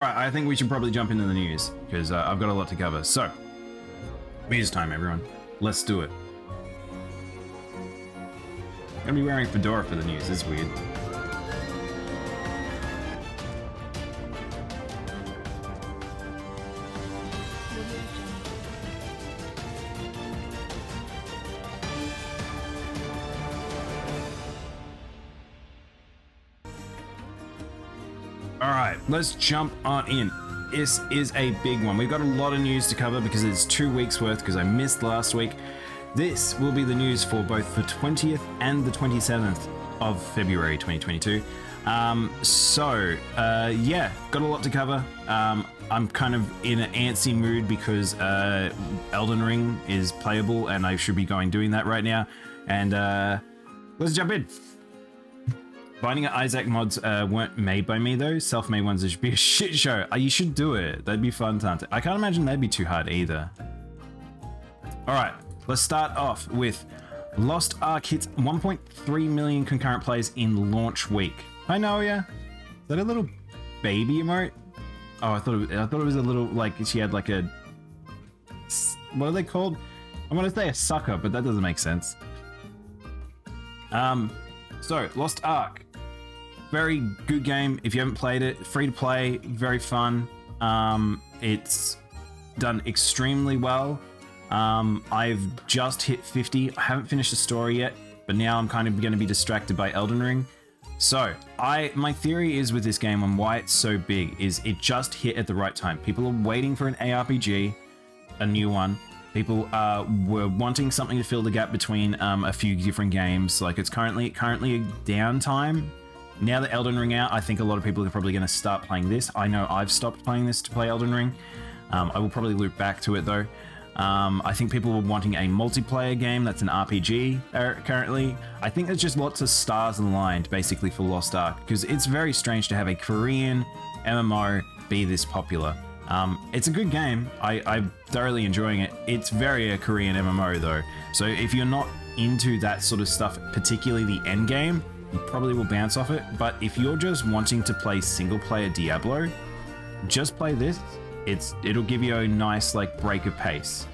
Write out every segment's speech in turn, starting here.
Right, I think we should probably jump into the news because I've got a lot to cover. So, news time, everyone. Let's do it. I'm gonna be wearing a fedora for the news. It's weird. All right, let's jump on in. This is a big one. We've got a lot of news to cover because it's 2 weeks worth because I missed last week. This will be the news for both the 20th and the 27th of February 2022. Yeah, got a lot to cover. I'm kind of in an antsy mood because Elden Ring is playable and I should be doing that right now. And let's jump in. Binding of Isaac mods weren't made by me though. Self-made ones should be a shit show. You should do it. That'd be fun to. I can't imagine that'd be too hard either. All right, let's start off with Lost Ark hits 1.3 million concurrent plays in launch week. Hi Noia. Is that a little baby emote? Oh, I thought it was a little like she had like a. What are they called? I want to say a sucker, but that doesn't make sense. So Lost Ark. Very good game. If you haven't played it, free to play, very fun. It's done extremely well. I've just hit 50. I haven't finished the story yet, but now I'm kind of going to be distracted by Elden Ring. So my theory is with this game on why it's so big is it just hit at the right time. People are waiting for an ARPG, a new one. People were wanting something to fill the gap between a few different games. Like it's currently a downtime. Now that Elden Ring out, I think a lot of people are probably going to start playing this. I know I've stopped playing this to play Elden Ring. I will probably loop back to it though. I think people were wanting a multiplayer game that's an RPG currently. I think there's just lots of stars aligned basically for Lost Ark because it's very strange to have a Korean MMO be this popular. It's a good game. I'm thoroughly enjoying it. It's very a Korean MMO though. So if you're not into that sort of stuff, particularly the end game, you probably will bounce off it. But if you're just wanting to play single player Diablo, just play this. It'll give you a nice like break of pace.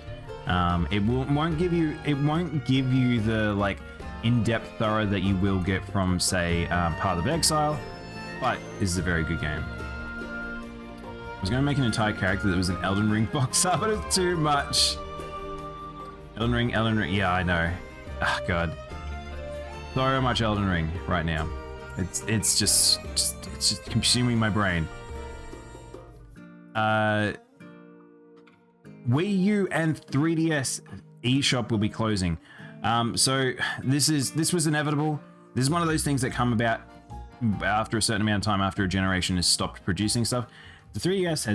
It won't give you the like in-depth thorough that you will get from say Path of Exile, but this is a very good game. I was going to make an entire character that was an Elden Ring boxer, but it's too much. Elden Ring, yeah, I know. Ah, oh, God. So much Elden Ring right now. It's just consuming my brain. Wii U and 3DS eShop will be closing. So this was inevitable. This is one of those things that come about after a certain amount of time after a generation has stopped producing stuff. The 3DS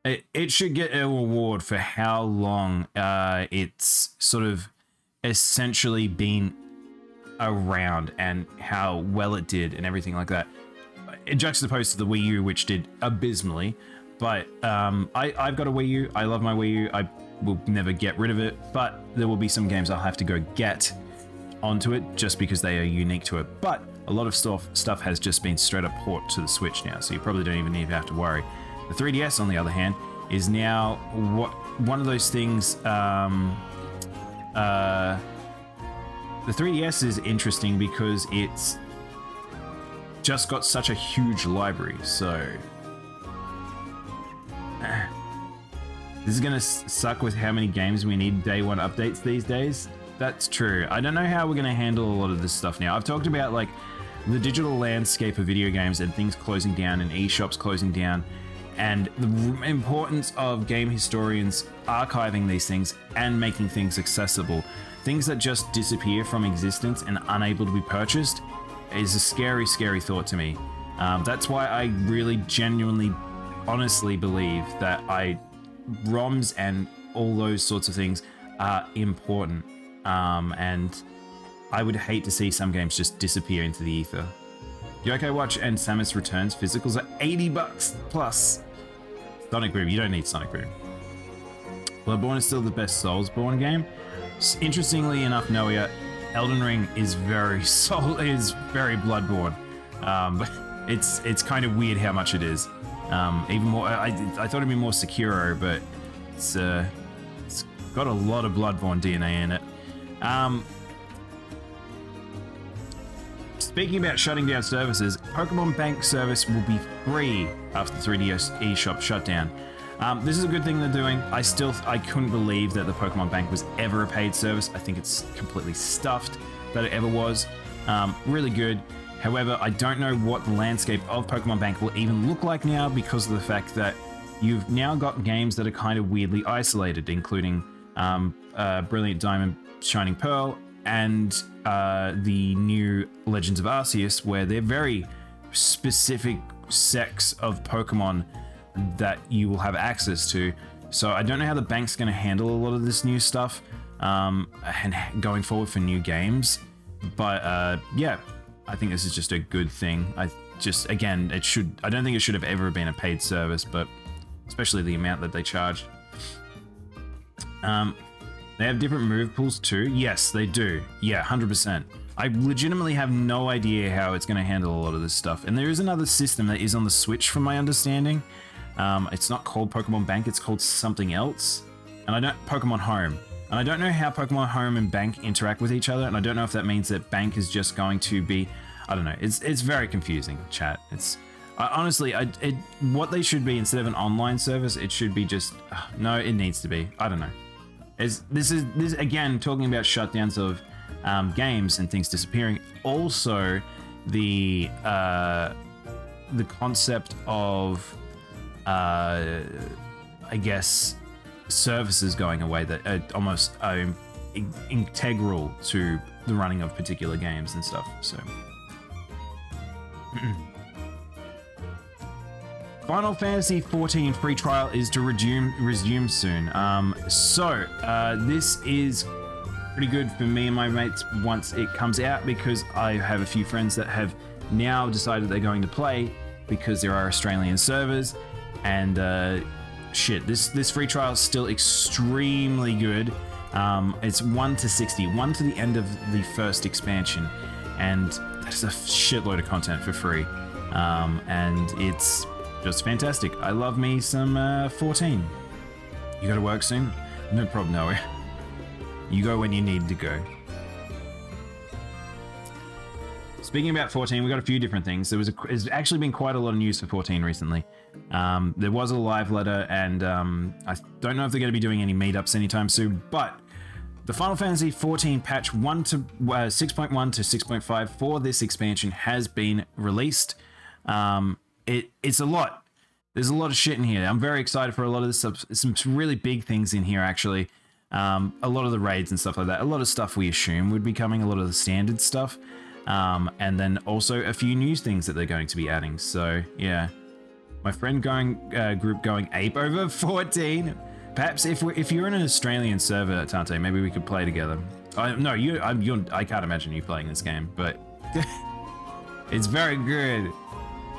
it should get an award for how long it's sort of essentially been around and how well it did and everything like that. It juxtaposed to the Wii U, which did abysmally, but I've got a Wii U. I love my Wii U. I will never get rid of it, but there will be some games I'll have to go get onto it just because they are unique to it. But a lot of stuff has just been straight up port to the Switch now, so you probably don't even have to worry. The 3DS, on the other hand, is now one of those things. The 3DS is interesting because it's just got such a huge library, so this is gonna suck with how many games we need day one updates these days. That's true. I don't know how we're gonna handle a lot of this stuff now. I've talked about like the digital landscape of video games and things closing down and eShops closing down and the importance of game historians archiving these things and making things accessible. Things that just disappear from existence and unable to be purchased is a scary, scary thought to me. That's why I really genuinely, honestly believe that ROMs and all those sorts of things are important. And I would hate to see some games just disappear into the ether. Yokai Watch and Samus Returns physicals are $80 plus. Sonic Boom, you don't need Sonic Boom. Bloodborne is still the best Soulsborne game. Interestingly enough, Noia, Elden Ring is very Bloodborne. It's kind of weird how much it is. Even more, I thought it'd be more Sekiro, but it's got a lot of Bloodborne DNA in it. Speaking about shutting down services, Pokemon Bank service will be free after the 3DS eShop shutdown. This is a good thing they're doing. I couldn't believe that the Pokemon Bank was ever a paid service. I think it's completely stuffed that it ever was. Really good. However, I don't know what the landscape of Pokemon Bank will even look like now because of the fact that you've now got games that are kind of weirdly isolated, including Brilliant Diamond, Shining Pearl, and the new Legends of Arceus, where they're very specific sects of Pokemon that you will have access to. So I don't know how the bank's going to handle a lot of this new stuff and going forward for new games. But yeah, I think this is just a good thing. I don't think it should have ever been a paid service, but especially the amount that they charge. They have different move pools too. Yes, they do. Yeah, 100%. I legitimately have no idea how it's going to handle a lot of this stuff. And there is another system that is on the Switch, from my understanding. It's not called Pokemon Bank, it's called something else. And Pokemon Home. And I don't know how Pokemon Home and Bank interact with each other, and I don't know if that means that Bank is just going to be, I don't know. It's very confusing, chat. Honestly, what they should be, instead of an online service, it should be just, no, it needs to be. I don't know. This is again talking about shutdowns of games and things disappearing. Also, the concept of I guess services going away that are almost integral to the running of particular games and stuff. So Final Fantasy XIV free trial is to resume soon. This is pretty good for me and my mates once it comes out, because I have a few friends that have now decided they're going to play because there are Australian servers, and this free trial is still extremely good. It's 1 to 60, 1 to the end of the first expansion, and that's a shitload of content for free, and it's just fantastic. I love me some 14. You go to work soon? No problem, Noah. You go when you need to go. Speaking about 14, we got a few different things. There's actually been quite a lot of news for 14 recently. There was a live letter, and I don't know if they're going to be doing any meetups anytime soon, but the Final Fantasy XIV patch 6.1 to 6.5 for this expansion has been released. It's a lot. There's a lot of shit in here. I'm very excited for a lot of this stuff. Some really big things in here, actually. A lot of the raids and stuff like that. A lot of stuff we assume would be coming. A lot of the standard stuff. And then also a few new things that they're going to be adding. So, yeah. My friend group going ape over 14. Perhaps if you're in an Australian server, Tante, maybe we could play together. I can't imagine you playing this game, but it's very good.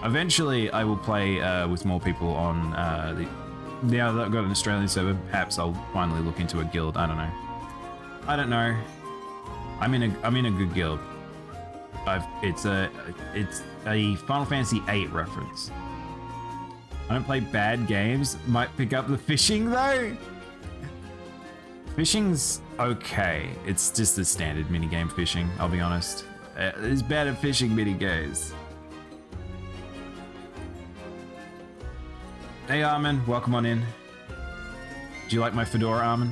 Eventually, I will play with more people on now that I've got an Australian server. Perhaps I'll finally look into a guild. I don't know. I'm in a good guild. It's a Final Fantasy VIII reference. I don't play bad games. Might pick up the fishing though. Fishing's okay. It's just the standard minigame fishing, I'll be honest. There's better fishing minigames. Hey Armin, welcome on in. Do you like my fedora, Armin?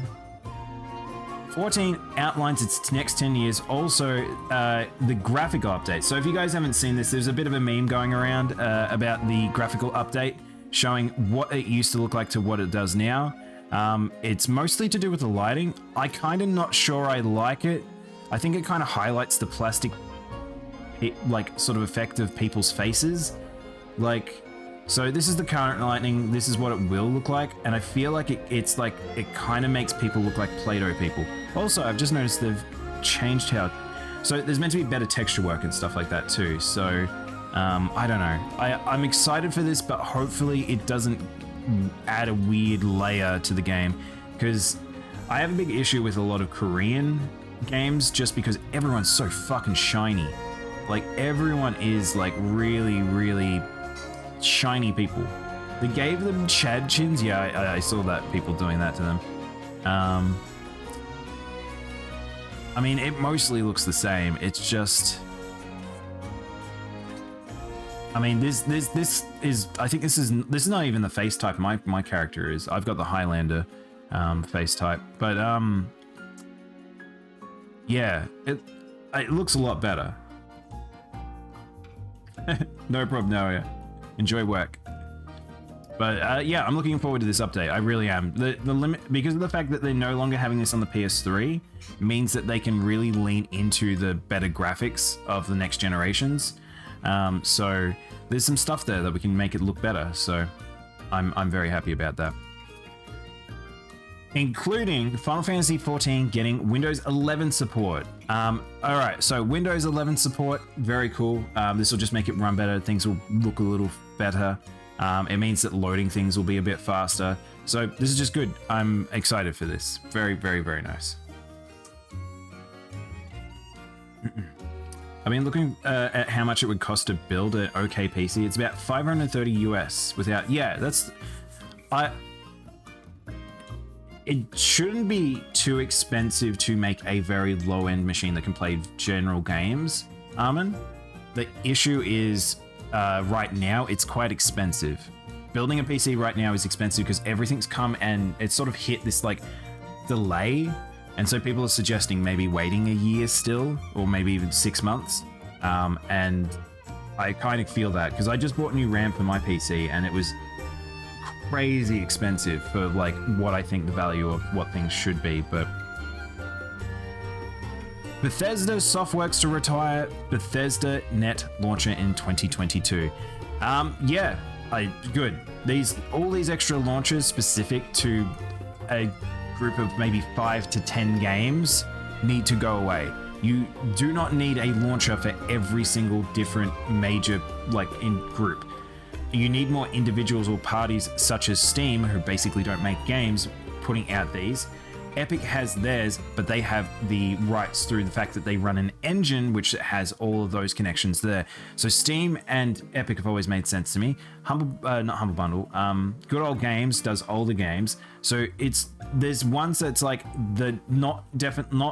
14 outlines its next 10 years. Also, the graphical update. So if you guys haven't seen this, there's a bit of a meme going around about the graphical update, showing what it used to look like to what it does now. It's mostly to do with the lighting. I kind of not sure I like it. I think it kind of highlights the plastic, like, sort of effect of people's faces. Like, so this is the current lighting, this is what it will look like, and I feel like it kind of makes people look like Play-Doh people. Also, I've just noticed they've changed how... So there's meant to be better texture work and stuff like that too, so I don't know. I'm excited for this, but hopefully it doesn't add a weird layer to the game, because I have a big issue with a lot of Korean games just because everyone's so fucking shiny. Like everyone is like really, really shiny people. They gave them Chad chins. Yeah, I saw that people doing that to them. I mean, it mostly looks the same. It's just, I mean, this is, I think this is not even the face type my character is. I've got the Highlander face type, but yeah, it looks a lot better. No problem, Noah. Enjoy work. But yeah, I'm looking forward to this update. I really am. The limit, because of the fact that they're no longer having this on the PS3, means that they can really lean into the better graphics of the next generations. So there's some stuff there that we can make it look better. So I'm very happy about that. Including Final Fantasy XIV getting Windows 11 support. All right, so Windows 11 support, very cool. This will just make it run better. Things will look a little better. It means that loading things will be a bit faster. So this is just good. I'm excited for this. Very, very, very nice. I mean, looking at how much it would cost to build an okay PC, it's about 530 US without, yeah, that's, it shouldn't be too expensive to make a very low-end machine that can play general games, Armin. The issue is, right now, it's quite expensive. Building a PC right now is expensive because everything's come and it's sort of hit this like delay. And so people are suggesting maybe waiting a year still, or maybe even 6 months. And I kind of feel that because I just bought new RAM for my PC and it was crazy expensive for like what I think the value of what things should be. But Bethesda Softworks to retire Bethesda Net launcher in 2022. Yeah, good. All these extra launchers specific to a group of maybe 5 to 10 games need to go away. You do not need a launcher for every single different major in group. You need more individuals or parties such as Steam, who basically don't make games, putting out these. Epic has theirs, but they have the rights through the fact that they run an engine which has all of those connections there. So Steam and Epic have always made sense to me. Not Humble Bundle. Good Old Games does older games. So there's ones that's like not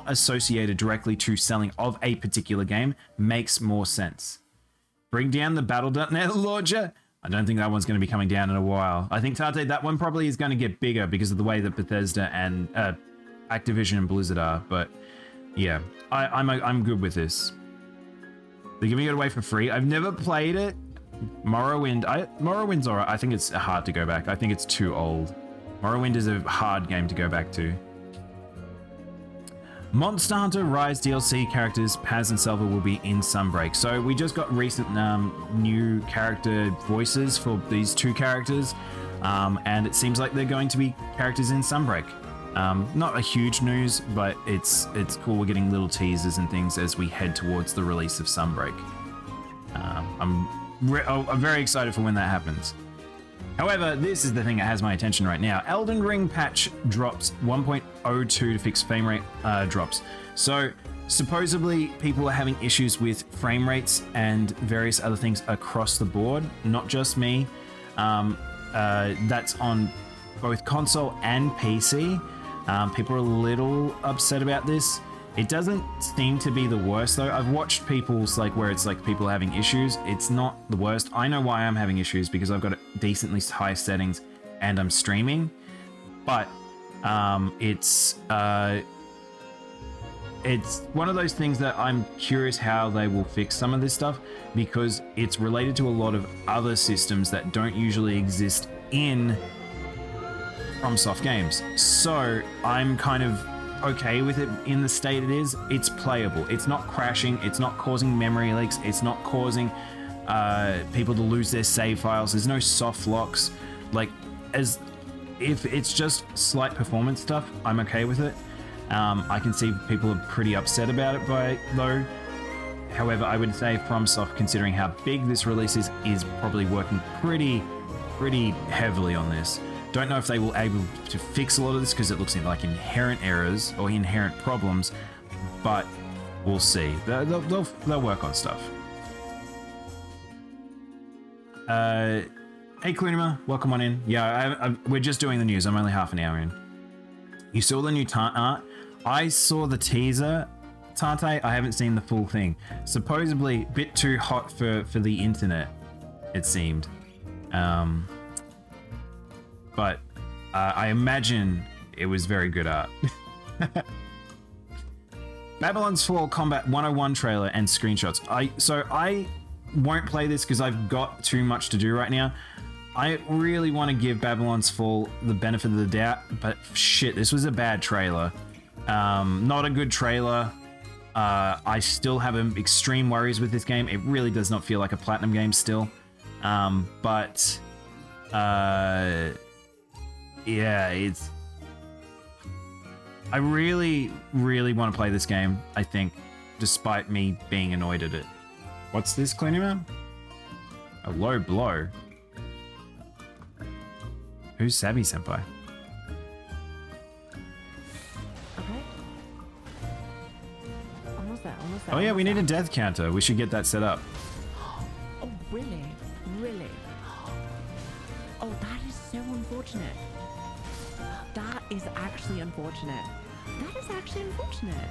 associated directly to selling of a particular game makes more sense. Bring down the Battle.net launcher. I don't think that one's going to be coming down in a while. I think, Tate, that one probably is going to get bigger because of the way that Bethesda and Activision and Blizzard are. But yeah, I'm good with this. They're giving it away for free. I've never played it. Morrowind's alright. I think it's hard to go back. I think it's too old. Morrowind is a hard game to go back to. Monster Hunter Rise DLC characters Paz and Selva will be in Sunbreak. So we just got recent new character voices for these two characters, and it seems like they're going to be characters in Sunbreak. Not a huge news, but it's cool. We're getting little teasers and things as we head towards the release of Sunbreak. I'm very excited for when that happens. However, this is the thing that has my attention right now. Elden Ring patch drops 1.02 to fix frame rate drops. So supposedly people are having issues with frame rates and various other things across the board, not just me. That's on both console and PC. People are a little upset about this. It doesn't seem to be the worst though. I've watched people's where it's people having issues. It's not the worst. I know why I'm having issues because I've got decently high settings and I'm streaming. But it's one of those things that I'm curious how they will fix some of this stuff because it's related to a lot of other systems that don't usually exist in FromSoft games. So I'm kind of okay with it in the state it is. It's playable. It's not crashing. It's not causing memory leaks. It's not causing people to lose their save files. There's no soft locks. As if it's just slight performance stuff, I'm okay with it. I can see people are pretty upset about it though. However, I would say FromSoft, considering how big this release is probably working pretty heavily on this. Don't know if they will able to fix a lot of this because it looks like inherent errors or inherent problems, but we'll see. They'll work on stuff. Hey, Klunima, welcome on in. Yeah, we're just doing the news. I'm only half an hour in. You saw the new Tart art? I saw the teaser, Tarte. I haven't seen the full thing. Supposedly, a bit too hot for the internet, it seemed. But I imagine it was very good art. Babylon's Fall Combat 101 trailer and screenshots. I won't play this because I've got too much to do right now. I really want to give Babylon's Fall the benefit of the doubt, but shit, this was a bad trailer. Not a good trailer. I still have extreme worries with this game. It really does not feel like a platinum game still. But yeah, it's... I really, really want to play this game, I think, despite me being annoyed at it. What's this, Cleaning? A low blow. Who's Sabi Senpai? Okay. Almost there, almost there. Oh yeah, we need a death counter. We should get that set up. Oh, really? Really? Oh, that is so unfortunate. That is actually unfortunate. That is actually unfortunate.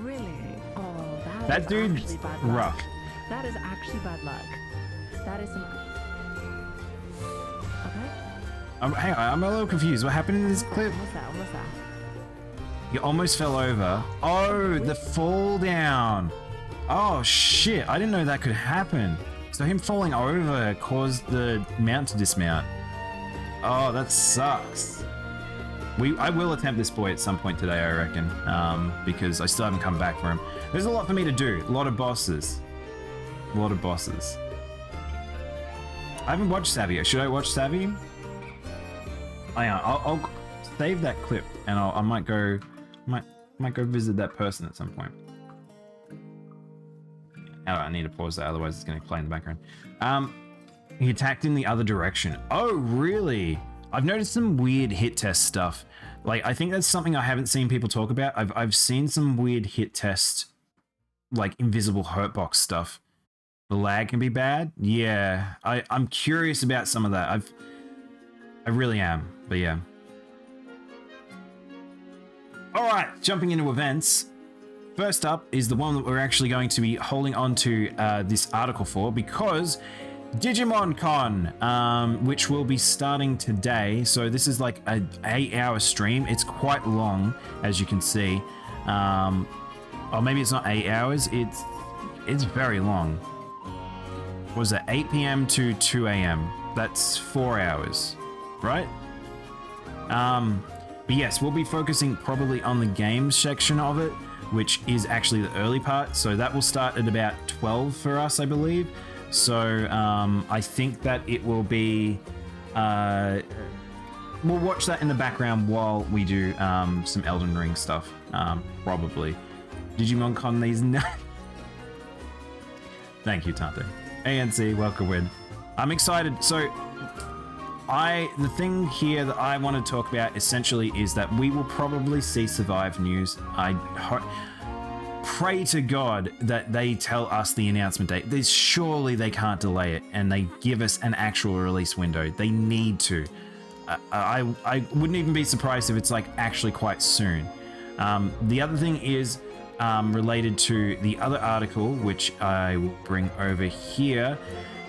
Really? Oh, that dude's actually bad luck. rough. That is actually bad luck. That is some... Okay. Hang on, I'm a little confused. What happened in this clip? Almost there, almost there. You almost fell over. Oh, the fall down. Oh shit, I didn't know that could happen. So him falling over caused the mount to dismount. Oh, that sucks. I will attempt this boy at some point today, I reckon, because I still haven't come back for him. There's a lot for me to do. A lot of bosses. A lot of bosses. I haven't watched Savvy. Should I watch Savvy? I'll save that clip, and I might go visit that person at some point. Oh, I need to pause that, otherwise it's going to play in the background. He attacked in the other direction. Oh, really? I've noticed some weird hit test stuff. Like, I think that's something I haven't seen people talk about. I've seen some weird hit test, like invisible hurtbox stuff. The lag can be bad. Yeah, I'm curious about some of that. I really am, but yeah. All right, jumping into events. First up is the one that we're actually going to be holding on to this article for, because Digimon Con, which will be starting today. So this is like an 8-hour stream. It's quite long, as you can see. Or maybe it's not 8 hours. It's very long. What was that? 8 p.m. to 2 a.m. That's 4 hours, right? But yes, we'll be focusing probably on the games section of it, which is actually the early part. So that will start at about 12 for us, I believe. So I think that it will be... we'll watch that in the background while we do some Elden Ring stuff, probably. Digimon Con these... Thank you, Tante. ANC, welcome in. I'm excited. So the thing here that I want to talk about essentially is that we will probably see Survive news. I pray to God that they tell us the announcement date. Surely they can't delay it, and they give us an actual release window. They need to. I wouldn't even be surprised if it's like actually quite soon. The other thing is related to the other article, which I will bring over here,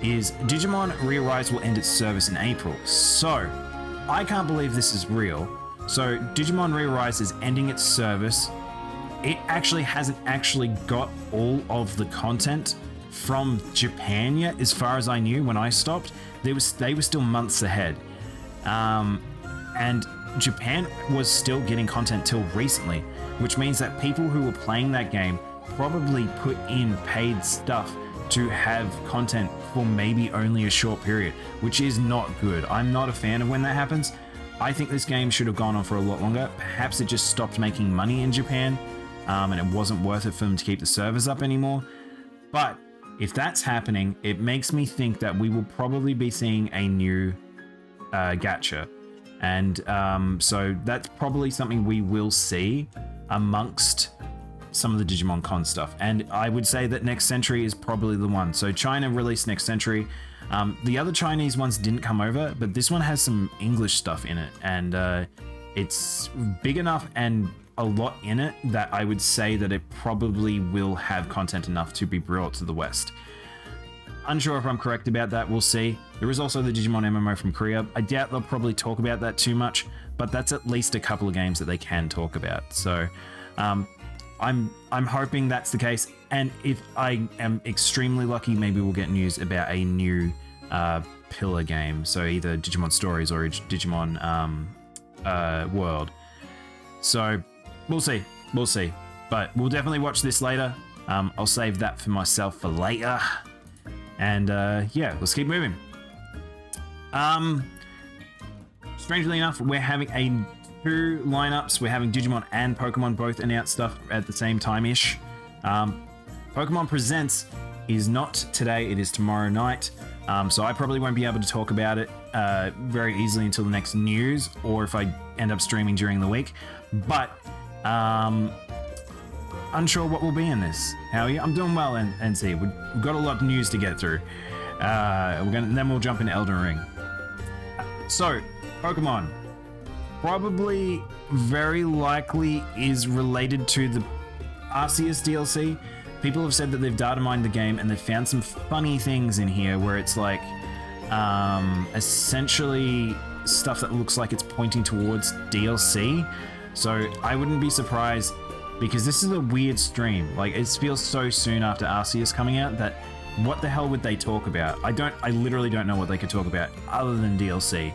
is Digimon Re-Arise will end its service in April. So I can't believe this is real. So Digimon Re-Arise is ending its service. It actually hasn't actually got all of the content from Japan yet, as far as I knew when I stopped. They were still months ahead. And Japan was still getting content till recently, which means that people who were playing that game probably put in paid stuff to have content for maybe only a short period, which is not good. I'm not a fan of when that happens. I think this game should have gone on for a lot longer. Perhaps it just stopped making money in Japan, and it wasn't worth it for them to keep the servers up anymore. But if that's happening, it makes me think that we will probably be seeing a new gacha. And so that's probably something we will see amongst some of the Digimon Con stuff. And I would say that Next Century is probably the one. So China released Next Century. The other Chinese ones didn't come over, but this one has some English stuff in it. And it's big enough and a lot in it that I would say that it probably will have content enough to be brought to the West. Unsure if I'm correct about that, we'll see. There is also the Digimon MMO from Korea. I doubt they'll probably talk about that too much, but that's at least a couple of games that they can talk about. So I'm hoping that's the case. And if I am extremely lucky, maybe we'll get news about a new pillar game. So either Digimon Stories or Digimon World. So we'll see. We'll see. But we'll definitely watch this later. I'll save that for myself for later. And yeah, let's keep moving. Strangely enough, we're having two lineups. We're having Digimon and Pokemon both announce stuff at the same time-ish. Pokemon Presents is not today, it is tomorrow night. So I probably won't be able to talk about it very easily until the next news, or if I end up streaming during the week. But unsure what will be in this. How are you? I'm doing well, NC. We've got a lot of news to get through. Then we'll jump into Elden Ring. So, Pokemon. Probably, very likely, is related to the Arceus DLC. People have said that they've data mined the game and they've found some funny things in here where it's like, essentially stuff that looks like it's pointing towards DLC. So I wouldn't be surprised, because this is a weird stream. Like, it feels so soon after Arceus coming out that what the hell would they talk about? I literally don't know what they could talk about other than DLC.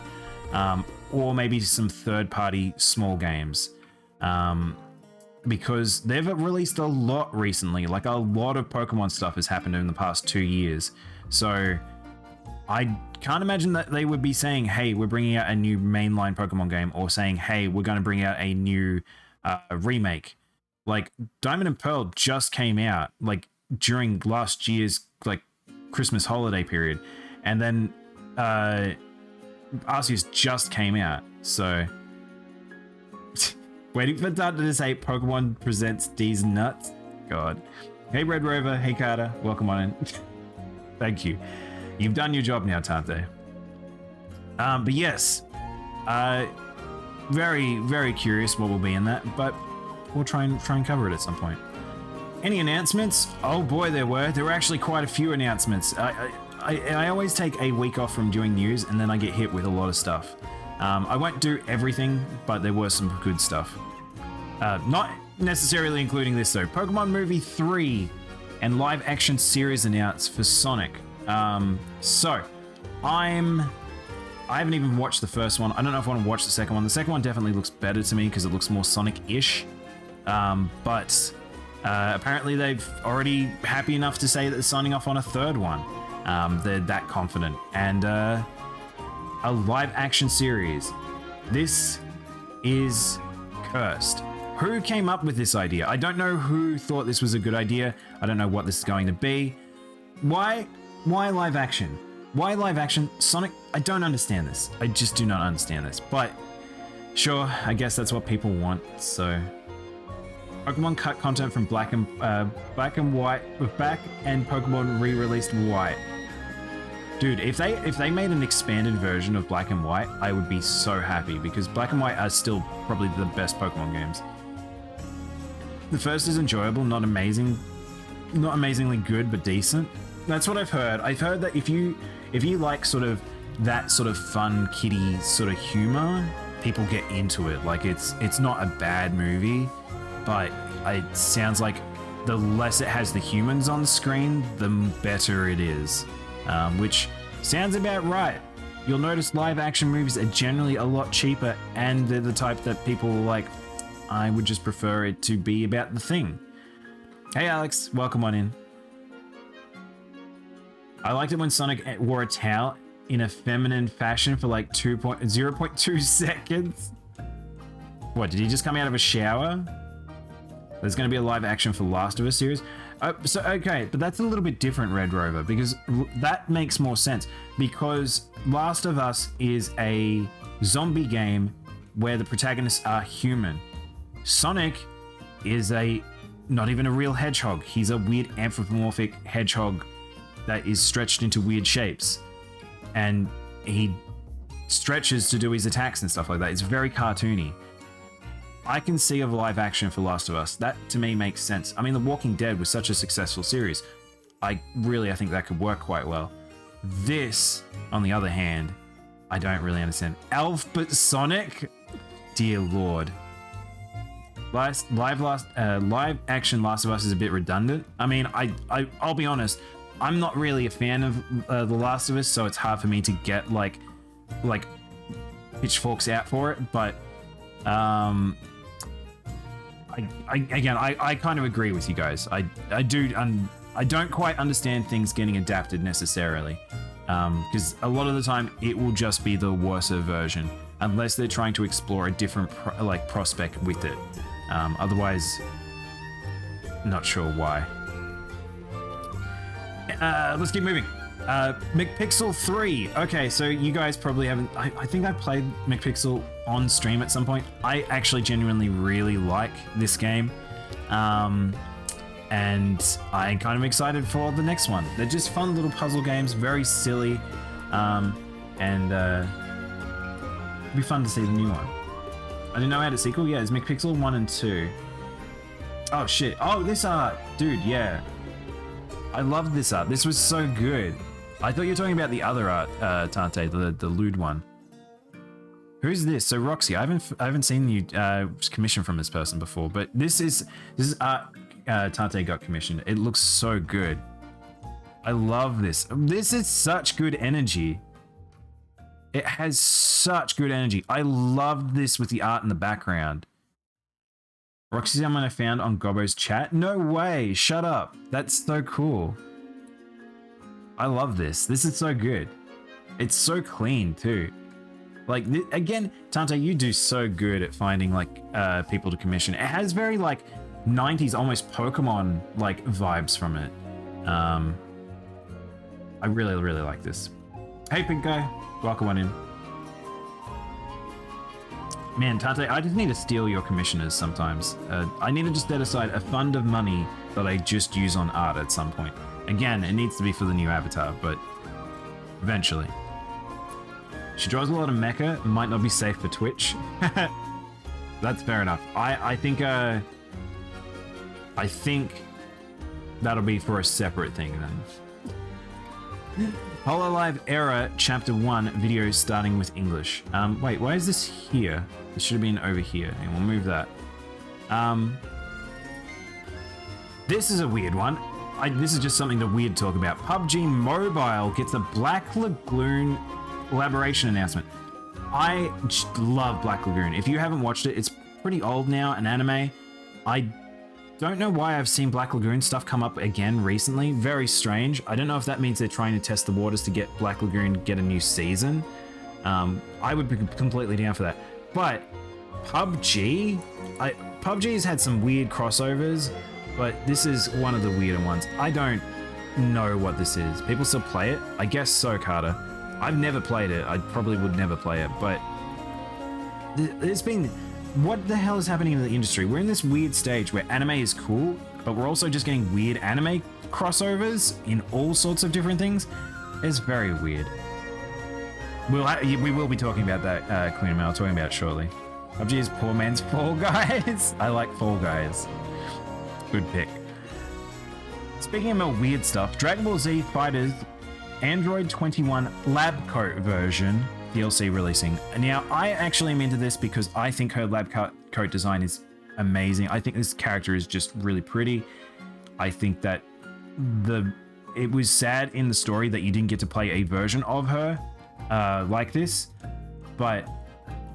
Or maybe some third-party small games. Because they've released a lot recently. Like, a lot of Pokemon stuff has happened in the past 2 years. So I can't imagine that they would be saying, hey, we're bringing out a new mainline Pokemon game, or saying, hey, we're going to bring out a new remake. Like, Diamond and Pearl just came out, like, during last year's, like, Christmas holiday period. And then Arceus just came out, so... Waiting for Dante to say Pokemon Presents D's nuts. God. Hey, Red Rover. Hey, Carter. Welcome on in. Thank you. You've done your job now, Tante. But yes, very, very curious what will be in that, but we'll try and cover it at some point. Any announcements? Oh boy, there were actually quite a few announcements. I always take a week off from doing news, and then I get hit with a lot of stuff. I won't do everything, but there were some good stuff. Not necessarily including this though. Pokemon Movie 3 and live action series announced for Sonic. So I haven't even watched the first one. I don't know if I want to watch the second one. The second one definitely looks better to me because it looks more Sonic-ish. But apparently they've already happy enough to say that they're signing off on a third one. They're that confident. And a live action series. This is cursed. Who came up with this idea? I don't know who thought this was a good idea. I don't know what this is going to be. Why live action? Why live action? Sonic, I don't understand this. I just do not understand this. But sure, I guess that's what people want. So Pokemon cut content from Black and White, and Pokemon re-released White. Dude, if they made an expanded version of Black and White, I would be so happy, because Black and White are still probably the best Pokemon games. The first is enjoyable, not amazing, not amazingly good, but decent. That's what I've heard. I've heard that if you like sort of that sort of fun kiddie sort of humor, people get into it. Like, it's not a bad movie, but it sounds like the less it has the humans on screen, the better it is. Which sounds about right. You'll notice live action movies are generally a lot cheaper, and they're the type that people are like, I would just prefer it to be about the thing. Hey Alex, welcome on in. I liked it when Sonic wore a towel in a feminine fashion for like 0.2 seconds. What, did he just come out of a shower? There's going to be a live action for Last of Us series. So, okay, but that's a little bit different, Red Rover, because that makes more sense. Because Last of Us is a zombie game where the protagonists are human. Sonic is a not even a real hedgehog. He's a weird anthropomorphic hedgehog that is stretched into weird shapes. And he stretches to do his attacks and stuff like that. It's very cartoony. I can see a live action for Last of Us. That to me makes sense. I mean, The Walking Dead was such a successful series. I think that could work quite well. This, on the other hand, I don't really understand. Elf but Sonic? Dear Lord. Live action Last of Us is a bit redundant. I mean, I'll be honest. I'm not really a fan of The Last of Us, so it's hard for me to get like pitchforks out for it. But I kind of agree with you guys. I don't quite understand things getting adapted necessarily, because a lot of the time it will just be the worser version, unless they're trying to explore a different prospect with it. Otherwise, not sure why. Let's keep moving. McPixel 3. Okay, so you guys probably haven't... I think I played McPixel on stream at some point. I actually genuinely really like this game. And I'm kind of excited for the next one. They're just fun little puzzle games, very silly. And it'd be fun to see the new one. I didn't know I had a sequel. Yeah, it's McPixel 1 and 2. Oh, shit. Oh, this art. Dude, yeah. I love this art. This was so good. I thought you were talking about the other art, Tante, the lewd one. Who's this? So Roxy, I haven't seen you commission from this person before, but this is art Tante got commissioned. It looks so good. I love this. This is such good energy. It has such good energy. I love this with the art in the background. Roxy's someone I found on Gobbo's chat. No way. Shut up. That's so cool. I love this. This is so good. It's so clean too. Like, again, Tante, you do so good at finding like people to commission. It has very like 90s, almost Pokemon like vibes from it. I really, really like this. Hey, pink guy. Welcome on in. Man, Tante, I just need to steal your commissioners sometimes. I need to just set aside a fund of money that I just use on art at some point. Again, it needs to be for the new avatar, but eventually. She draws a lot of mecha, might not be safe for Twitch. That's fair enough. I think that'll be for a separate thing then. Hololive Era Chapter 1 videos starting with English. Wait, why is this here? This should have been over here. And we'll move that. This is a weird one. This is just something to weird talk about. PUBG Mobile gets a Black Lagoon collaboration announcement. I just love Black Lagoon. If you haven't watched it, it's pretty old now, an anime. I don't know why I've seen Black Lagoon stuff come up again recently. Very strange. I don't know if that means they're trying to test the waters to get Black Lagoon get a new season. I would be completely down for that. But PUBG has had some weird crossovers, but this is one of the weirder ones. I don't know what this is. People still play it? I guess so, Carter. I've never played it. I probably would never play it, but there's been... What the hell is happening in the industry? We're in this weird stage where anime is cool, but we're also just getting weird anime crossovers in all sorts of different things. It's very weird. We will be talking about that, Queen Mel, talking about it shortly. PUBG is poor man's Fall Guys. I like Fall Guys. Good pick. Speaking of more weird stuff, Dragon Ball Z Fighters Android 21 lab coat version DLC releasing. Now, I actually am into this because I think her lab coat design is amazing. I think this character is just really pretty. I think that it was sad in the story that you didn't get to play a version of her like this, but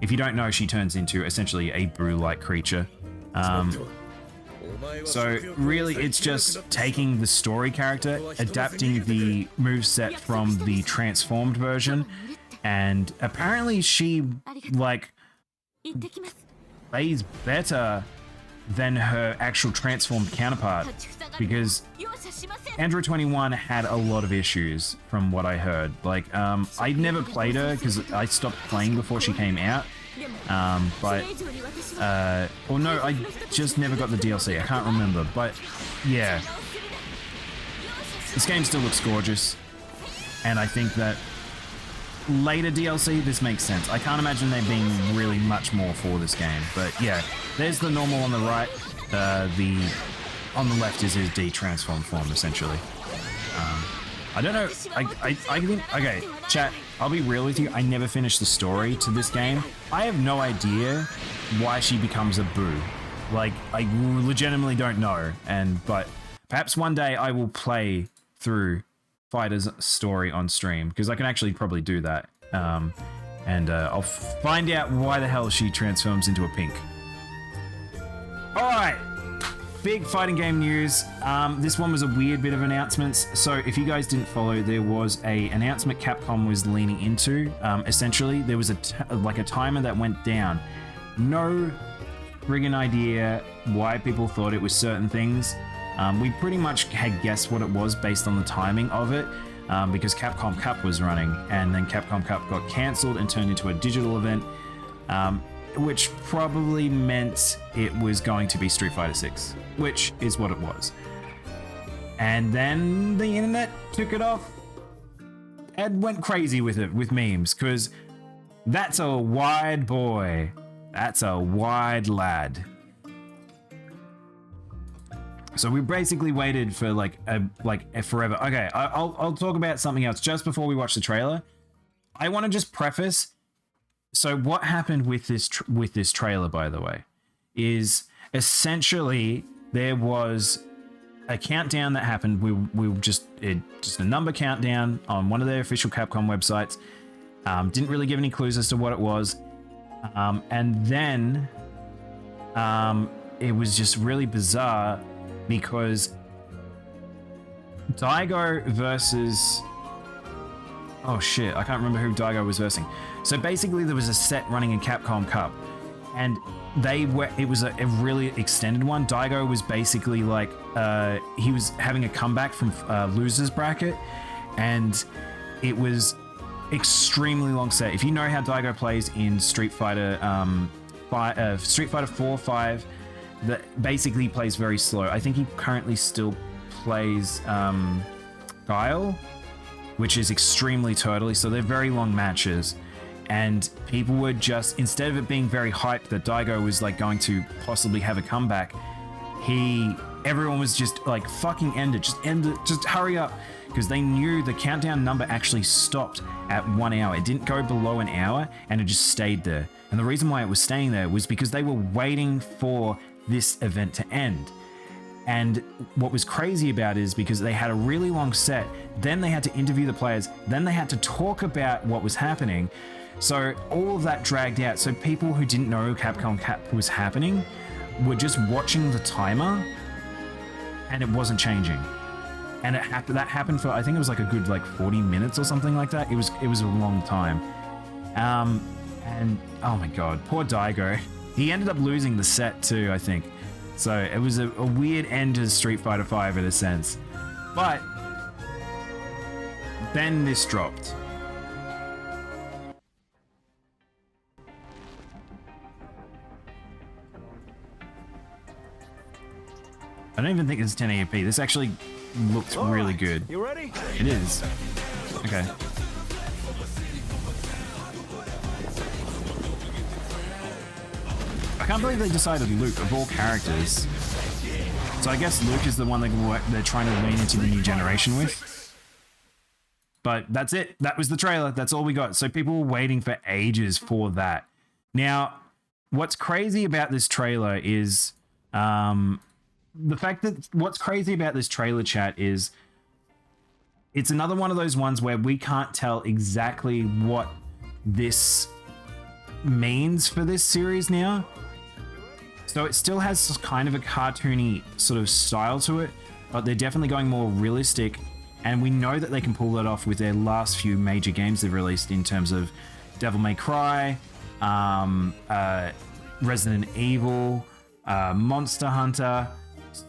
if you don't know, she turns into essentially a brew-like creature. So really, it's just taking the story character, adapting the moveset from the transformed version, and apparently she like plays better than her actual transformed counterpart, because Android 21 had a lot of issues from what I heard. Like, I never played her because I stopped playing before she came out, but or no, I just never got the DLC. I can't remember, but yeah. This game still looks gorgeous, and I think that later DLC, this makes sense. I can't imagine there being really much more for this game, but yeah, there's the normal on the right. On the left is his de-transformed form, essentially. I don't know. I think. Okay, chat. I'll be real with you. I never finished the story to this game. I have no idea why she becomes a boo. Like, I legitimately don't know. But perhaps one day I will play through Fighter's story on stream, because I can actually probably do that. I'll find out why the hell she transforms into a pink. All right. Big fighting game news. This one was a weird bit of announcements. So if you guys didn't follow, there was a announcement Capcom was leaning into. Essentially, there was a timer that went down. No friggin' idea why people thought it was certain things. We pretty much had guessed what it was based on the timing of it, because Capcom Cup was running, and then Capcom Cup got cancelled and turned into a digital event, which probably meant it was going to be Street Fighter 6, which is what it was. And then the internet took it off and went crazy with it, with memes, because that's a wide boy. That's a wide lad. So we basically waited for like forever. Okay, I'll talk about something else just before we watch the trailer. I want to just preface. So what happened with this trailer, by the way, is essentially there was a countdown that happened. We just a number countdown on one of their official Capcom websites. Didn't really give any clues as to what it was, and then it was just really bizarre because Daigo versus. Oh shit, I can't remember who Daigo was versing. So basically there was a set running in Capcom Cup, and it was a really extended one. Daigo was basically like, he was having a comeback from loser's bracket, and it was extremely long set. If you know how Daigo plays in Street Fighter 4, 5, that basically plays very slow. I think he currently still plays Guile, which is extremely turtly, so they're very long matches. And people were just, instead of it being very hyped that Daigo was like going to possibly have a comeback, everyone was just like, fucking end it, just hurry up. Because they knew the countdown number actually stopped at 1 hour. It didn't go below an hour, and it just stayed there. And the reason why it was staying there was because they were waiting for this event to end. And what was crazy about it is because they had a really long set, then they had to interview the players, then they had to talk about what was happening. So all of that dragged out. So people who didn't know Capcom Cup was happening were just watching the timer, and it wasn't changing. And that happened for, I think it was like a good 40 minutes or something like that. It was a long time. And oh my god, poor Daigo. He ended up losing the set too, I think. So it was a weird end to Street Fighter 5 in a sense. But then this dropped. I don't even think it's 1080p. This actually looks really good. You ready? It is. Okay. I can't believe they decided Luke of all characters. So I guess Luke is the one they're trying to lean into the new generation with. But that's it. That was the trailer. That's all we got. So people were waiting for ages for that. Now, what's crazy about this trailer is the fact that what's crazy about this trailer, chat, is it's another one of those ones where we can't tell exactly what this means for this series now. So it still has kind of a cartoony sort of style to it, but they're definitely going more realistic, and we know that they can pull that off with their last few major games they've released in terms of Devil May Cry, Resident Evil, Monster Hunter.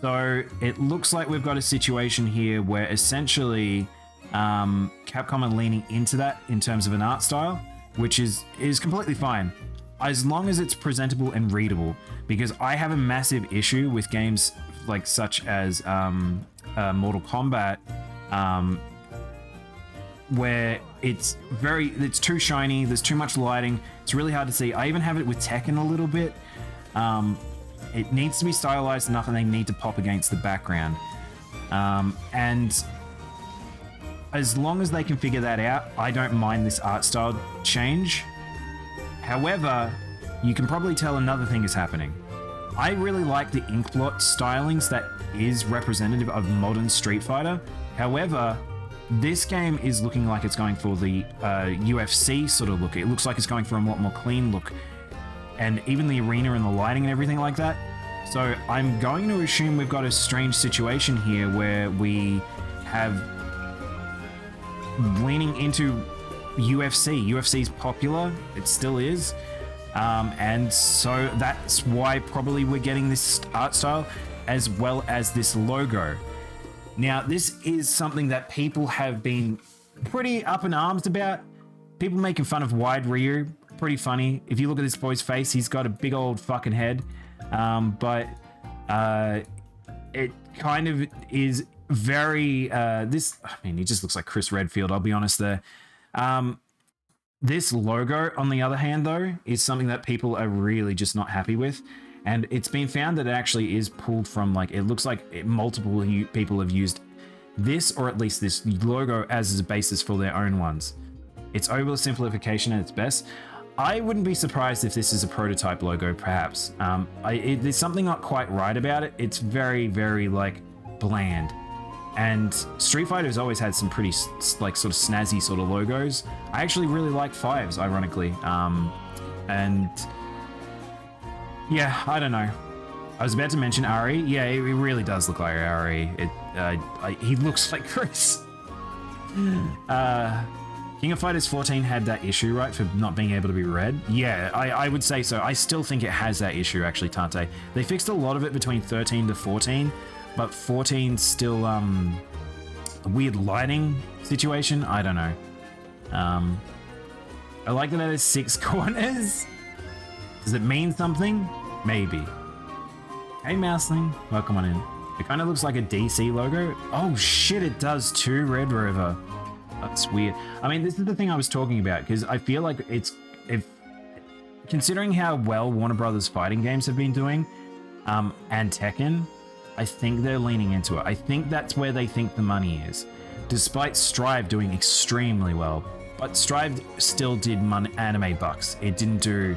So it looks like we've got a situation here where essentially Capcom are leaning into that in terms of an art style, which is completely fine. as long as it's presentable and readable, because I have a massive issue with games like such as Mortal Kombat, where it's too shiny, there's too much lighting, it's really hard to see. I even have it with Tekken a little bit. It needs to be stylized enough and they need to pop against the background. And as long as they can figure that out, I don't mind this art style change. However, you can probably tell another thing is happening. I really like the inkblot stylings that is representative of modern Street Fighter. However, this game is looking like it's going for the UFC sort of look. It looks like it's going for a lot more clean look. And even the arena and the lighting and everything like that. So I'm going to assume we've got a strange situation here where we have leaning into UFC. UFC's popular, it still is. And so that's why probably we're getting this art style as well as this logo. Now, this is something that people have been pretty up in arms about. People making fun of Wide Ryu, pretty funny. If you look at this boy's face, he's got a big old fucking head. But it kind of is very, he just looks like Chris Redfield, I'll be honest there. This logo, on the other hand, though, is something that people are really just not happy with. And it's been found that it actually is pulled from, like, it looks like multiple people have used this, or at least this logo, as a basis for their own ones. It's oversimplification at its best. I wouldn't be surprised if this is a prototype logo, perhaps. There's something not quite right about it. It's very, very, like, bland. And Street Fighter has always had some pretty, like, sort of snazzy sort of logos. I actually really like Fives, ironically. And yeah, I don't know. I was about to mention Ari. Yeah, it really does look like Ari. He looks like Chris. King of Fighters 14 had that issue, right, for not being able to be read? Yeah, I would say so. I still think it has that issue, actually, Tante. They fixed a lot of it between 13 to 14, but 14's still a weird lighting situation. I don't know. I like that it has 6 corners. Does it mean something? Maybe. Hey, Mouseling. Welcome on in. It kind of looks like a DC logo. Oh, shit, it does too, Red Rover. That's weird. I mean, this is the thing I was talking about, because I feel like considering how well Warner Brothers fighting games have been doing, and Tekken, I think they're leaning into it. I think that's where they think the money is. Despite Strive doing extremely well, but Strive still did anime bucks. It didn't do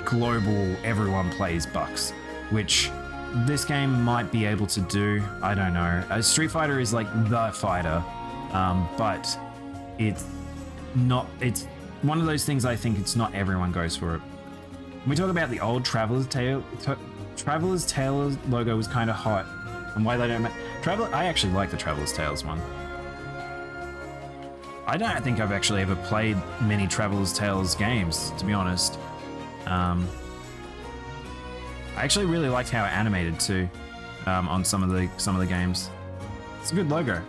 global everyone plays bucks, which this game might be able to do. I don't know. Street Fighter is like the fighter, but it's not. It's one of those things. I think it's not everyone goes for it. When we talk about the old Traveler's Tale logo was kind of hot, and why they don't make I actually like the Traveler's Tales one. I don't think I've actually ever played many Traveler's Tales games, to be honest. I actually really liked how it animated too, on some of the games. It's a good logo.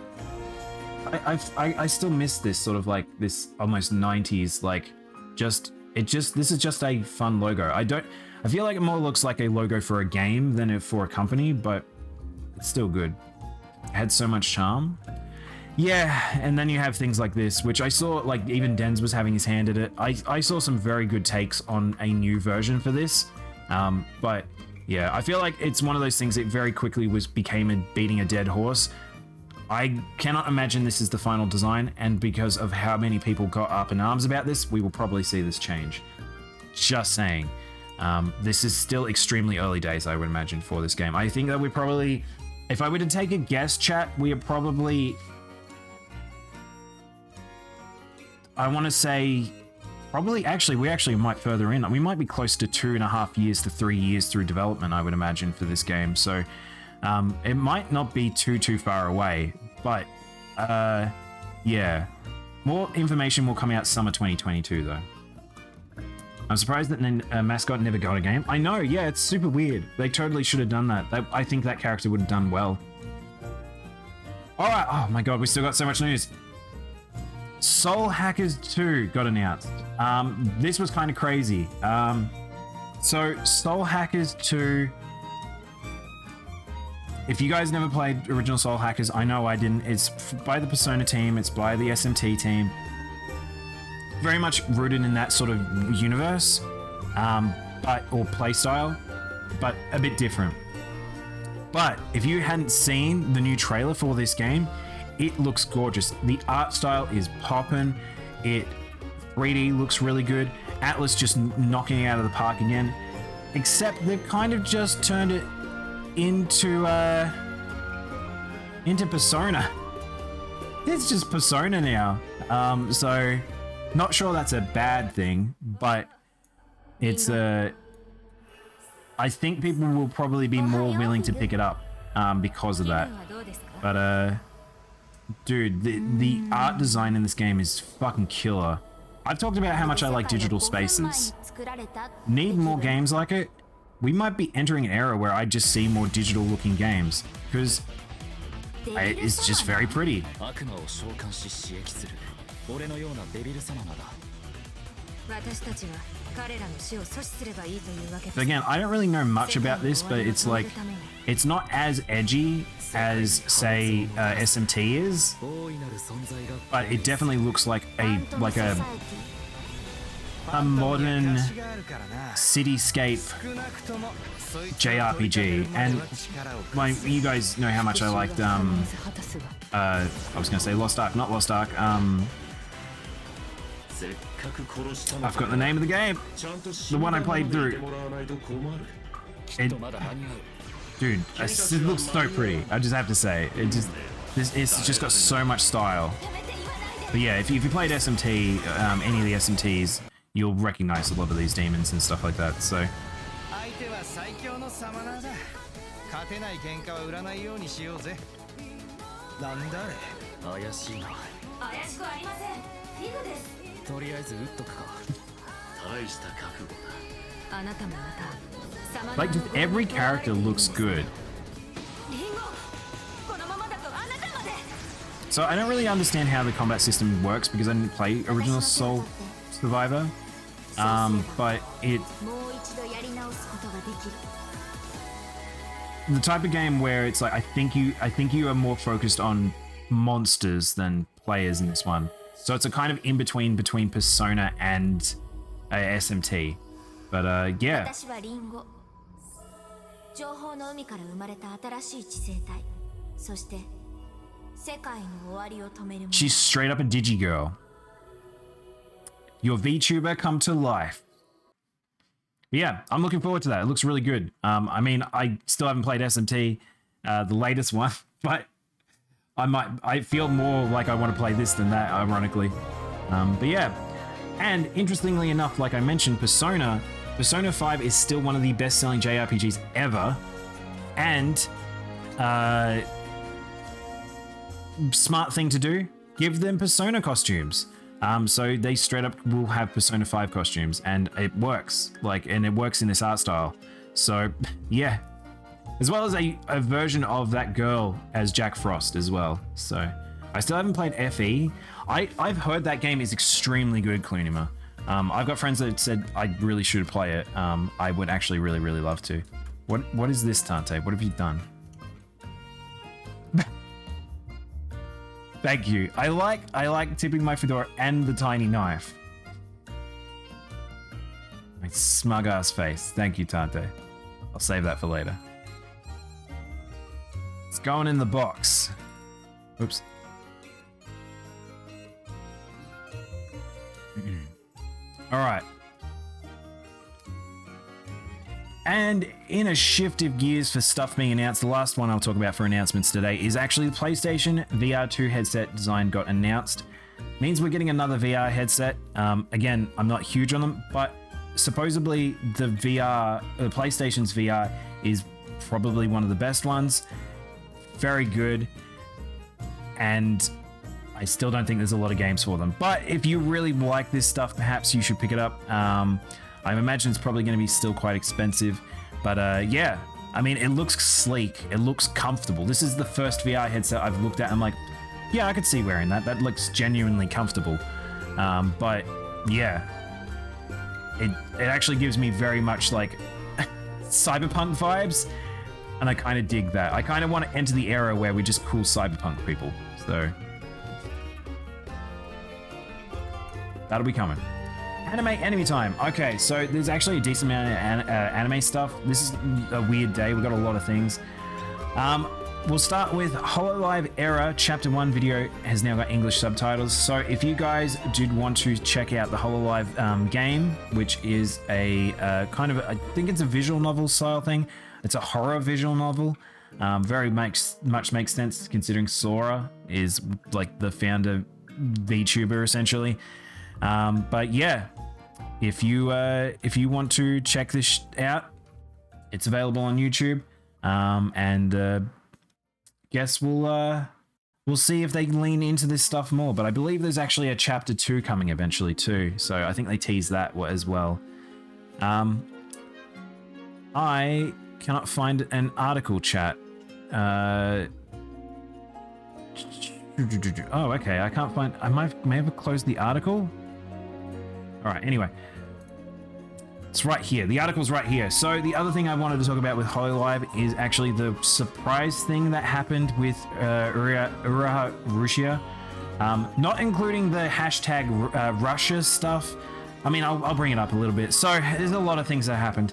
I still miss this sort of like this almost 90s like this is just a fun logo. I feel like it more looks like a logo for a game than for a company, but it's still good. It had so much charm. Yeah, and then you have things like this, which I saw, like, even Denz was having his hand at it. I saw some very good takes on a new version for this. But yeah, I feel like it's one of those things that very quickly became beating a dead horse. I cannot imagine this is the final design, and because of how many people got up in arms about this, we will probably see this change. Just saying. This is still extremely early days, I would imagine, for this game. I think that we probably, if I were to take a guess, chat, we are probably, I want to say, probably, we actually might further in. We might be close to 2.5 years to 3 years through development, I would imagine, for this game. So it might not be too far away, but yeah. More information will come out summer 2022, though. I'm surprised that Mascot never got a game. I know, yeah, it's super weird. They totally should have done that. I think that character would have done well. Alright, oh my god, we still got so much news. Soul Hackers 2 got announced. This was kind of crazy. So Soul Hackers 2. If you guys never played original Soul Hackers, I know I didn't. It's by the Persona team. It's by the SMT team. Very much rooted in that sort of universe, or play style, but a bit different. But if you hadn't seen the new trailer for this game, it looks gorgeous. The art style is poppin'. It 3D looks really good. Atlas just knocking it out of the park again. Except they've kind of just turned it into Persona. It's just Persona now. So not sure that's a bad thing, but it's I think people will probably be more willing to pick it up because of that. But dude, the art design in this game is fucking killer. I've talked about how much I like digital spaces. Need more games like it. We might be entering an era where I just see more digital looking games because it's just very pretty. So again, I don't really know much about this, but it's like, it's not as edgy as say SMT is, but it definitely looks like a modern cityscape JRPG. And you guys know how much I liked I was gonna say Lost Ark, not Lost Ark. I've got the name of the game. The one I played through. Dude, it looks so pretty. I just have to say, it's just got so much style. But yeah, if you played SMT, any of the SMTs, you'll recognize a lot of these demons and stuff like that. So. Like, just every character looks good. So I don't really understand how the combat system works because I didn't play original Soul Survivor, but the type of game where it's like I think you are more focused on monsters than players in this one. So it's a kind of in between Persona and SMT. But yeah. She's straight up a Digigirl. Your VTuber come to life. But yeah, I'm looking forward to that. It looks really good. I mean, I still haven't played SMT, the latest one, but I feel more like I want to play this than that, ironically. But yeah, and interestingly enough, like I mentioned, Persona 5 is still one of the best-selling JRPGs ever, and smart thing to do, give them Persona costumes. So they straight up will have Persona 5 costumes, and it works. And it works in this art style. So yeah. As well as a version of that girl as Jack Frost as well. So I still haven't played FE. I've heard that game is extremely good, Clunima. I've got friends that said I really should play it. I would actually really, really love to. What is this, Tante? What have you done? Thank you. I like tipping my fedora and the tiny knife. My smug ass face. Thank you, Tante. I'll save that for later. It's going in the box. Oops. All right. And in a shift of gears for stuff being announced, the last one I'll talk about for announcements today is actually the PlayStation VR 2 headset design got announced. Means we're getting another VR headset. Again, I'm not huge on them, but supposedly the PlayStation's VR is probably one of the best ones. Very good. And I still don't think there's a lot of games for them. But if you really like this stuff, perhaps you should pick it up. I imagine it's probably going to be still quite expensive, but yeah, I mean, it looks sleek, it looks comfortable. This is the first VR headset I've looked at. I'm like, yeah, I could see wearing that. That looks genuinely comfortable. But yeah, it actually gives me very much like cyberpunk vibes, and I kind of dig that. I kind of want to enter the era where we just cool cyberpunk people. So that'll be coming. Anime enemy time. Okay, so there's actually a decent amount of anime stuff. This is a weird day. We've got a lot of things. We'll start with Hololive Era Chapter 1 video has now got English subtitles. So if you guys did want to check out the Hololive game, which is a kind of, I think it's a visual novel style thing. It's a horror visual novel. Very much makes sense considering Sora is like the founder VTuber essentially. But yeah, if you want to check this out, it's available on YouTube. Guess we'll see if they lean into this stuff more. But I believe there's actually a chapter 2 coming eventually too. So I think they tease that as well. I cannot find an article, chat. Oh, okay. I can't find. I may have closed the article. All right. Anyway. It's right here. The article's right here. So the other thing I wanted to talk about with Hololive is actually the surprise thing that happened with Russia. Not including the hashtag Russia stuff. I mean, I'll bring it up a little bit. So there's a lot of things that happened.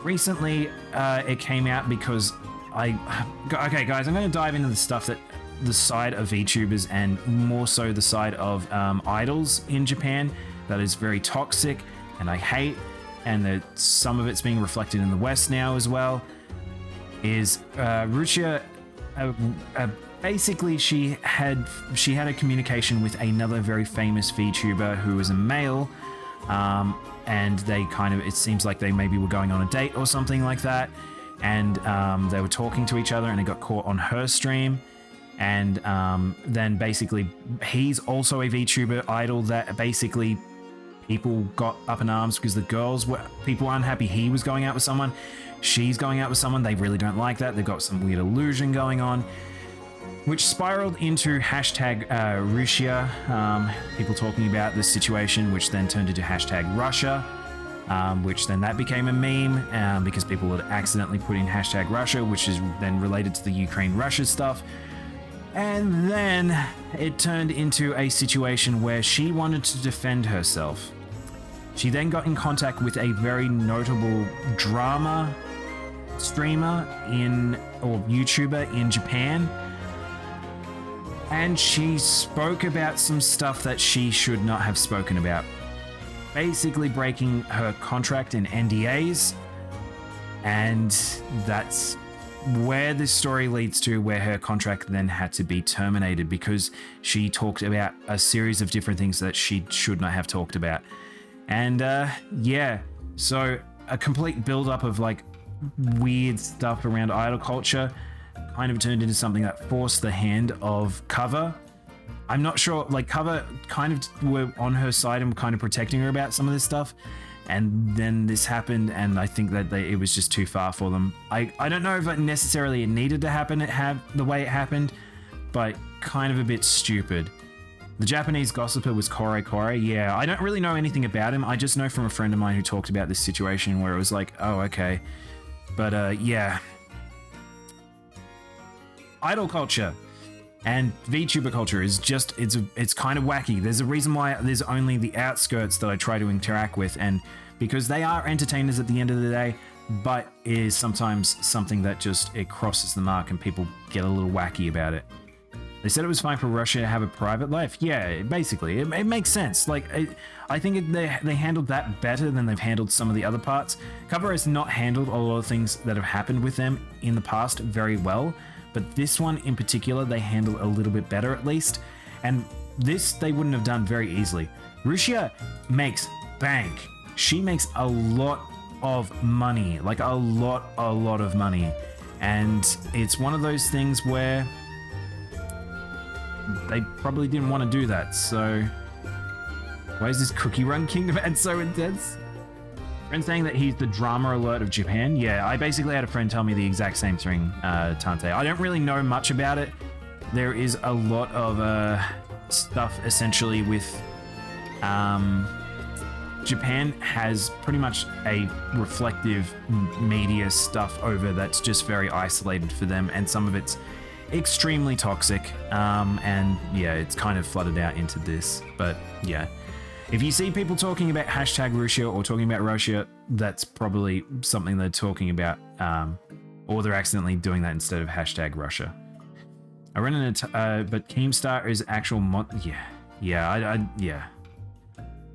Recently, it came out because okay, guys, I'm going to dive into the stuff that the side of VTubers and more so the side of idols in Japan that is very toxic and I hate. And that some of it's being reflected in the West now as well, is Ruchia, basically she had a communication with another very famous VTuber who was a male, and they kind of, it seems like they maybe were going on a date or something like that, and they were talking to each other and it got caught on her stream. And then basically he's also a VTuber idol that basically people got up in arms because people were unhappy he was going out with someone. She's going out with someone. They really don't like that. They've got some weird illusion going on, which spiraled into hashtag Russia. People talking about this situation, which then turned into hashtag Russia, which then that became a meme because people would accidentally put in hashtag Russia, which is then related to the Ukraine-Russia stuff. And then it turned into a situation where she wanted to defend herself. She then got in contact with a very notable drama streamer or YouTuber in Japan. And she spoke about some stuff that she should not have spoken about. Basically breaking her contract and NDAs. And that's where this story leads to, where her contract then had to be terminated because she talked about a series of different things that she should not have talked about. And yeah, so a complete build-up of like weird stuff around idol culture kind of turned into something that forced the hand of Cover. I'm not sure, like Cover kind of were on her side and kind of protecting her about some of this stuff. And then this happened, and I think that it was just too far for them. I don't know if it necessarily needed to happen the way it happened, but kind of a bit stupid. The Japanese gossiper was Kore. Yeah, I don't really know anything about him. I just know from a friend of mine who talked about this situation where it was like, oh, okay. But yeah. Idol culture and VTuber culture is just, it's kind of wacky. There's a reason why there's only the outskirts that I try to interact with, and because they are entertainers at the end of the day, but it is sometimes something that just, it crosses the mark and people get a little wacky about it. They said it was fine for Russia to have a private life. Yeah, basically, it makes sense. Like, I think they handled that better than they've handled some of the other parts. Cover has not handled a lot of things that have happened with them in the past very well, but this one in particular, they handle a little bit better at least. And this, they wouldn't have done very easily. Russia makes bank. She makes a lot of money, like a lot of money. And it's one of those things where they probably didn't want to do that, so why is this Cookie Run Kingdom ad so intense? Friend saying that he's the drama alert of Japan. Yeah, I basically had a friend tell me the exact same thing, Tante. I don't really know much about it. There is a lot of stuff essentially with Japan has pretty much a reflective media stuff over that's just very isolated for them, and some of it's extremely toxic. And yeah, it's kind of flooded out into this. But yeah, if you see people talking about hashtag Russia or talking about Russia, that's probably something they're talking about, or they're accidentally doing that instead of hashtag Russia. I run into, but Keemstar is actual yeah.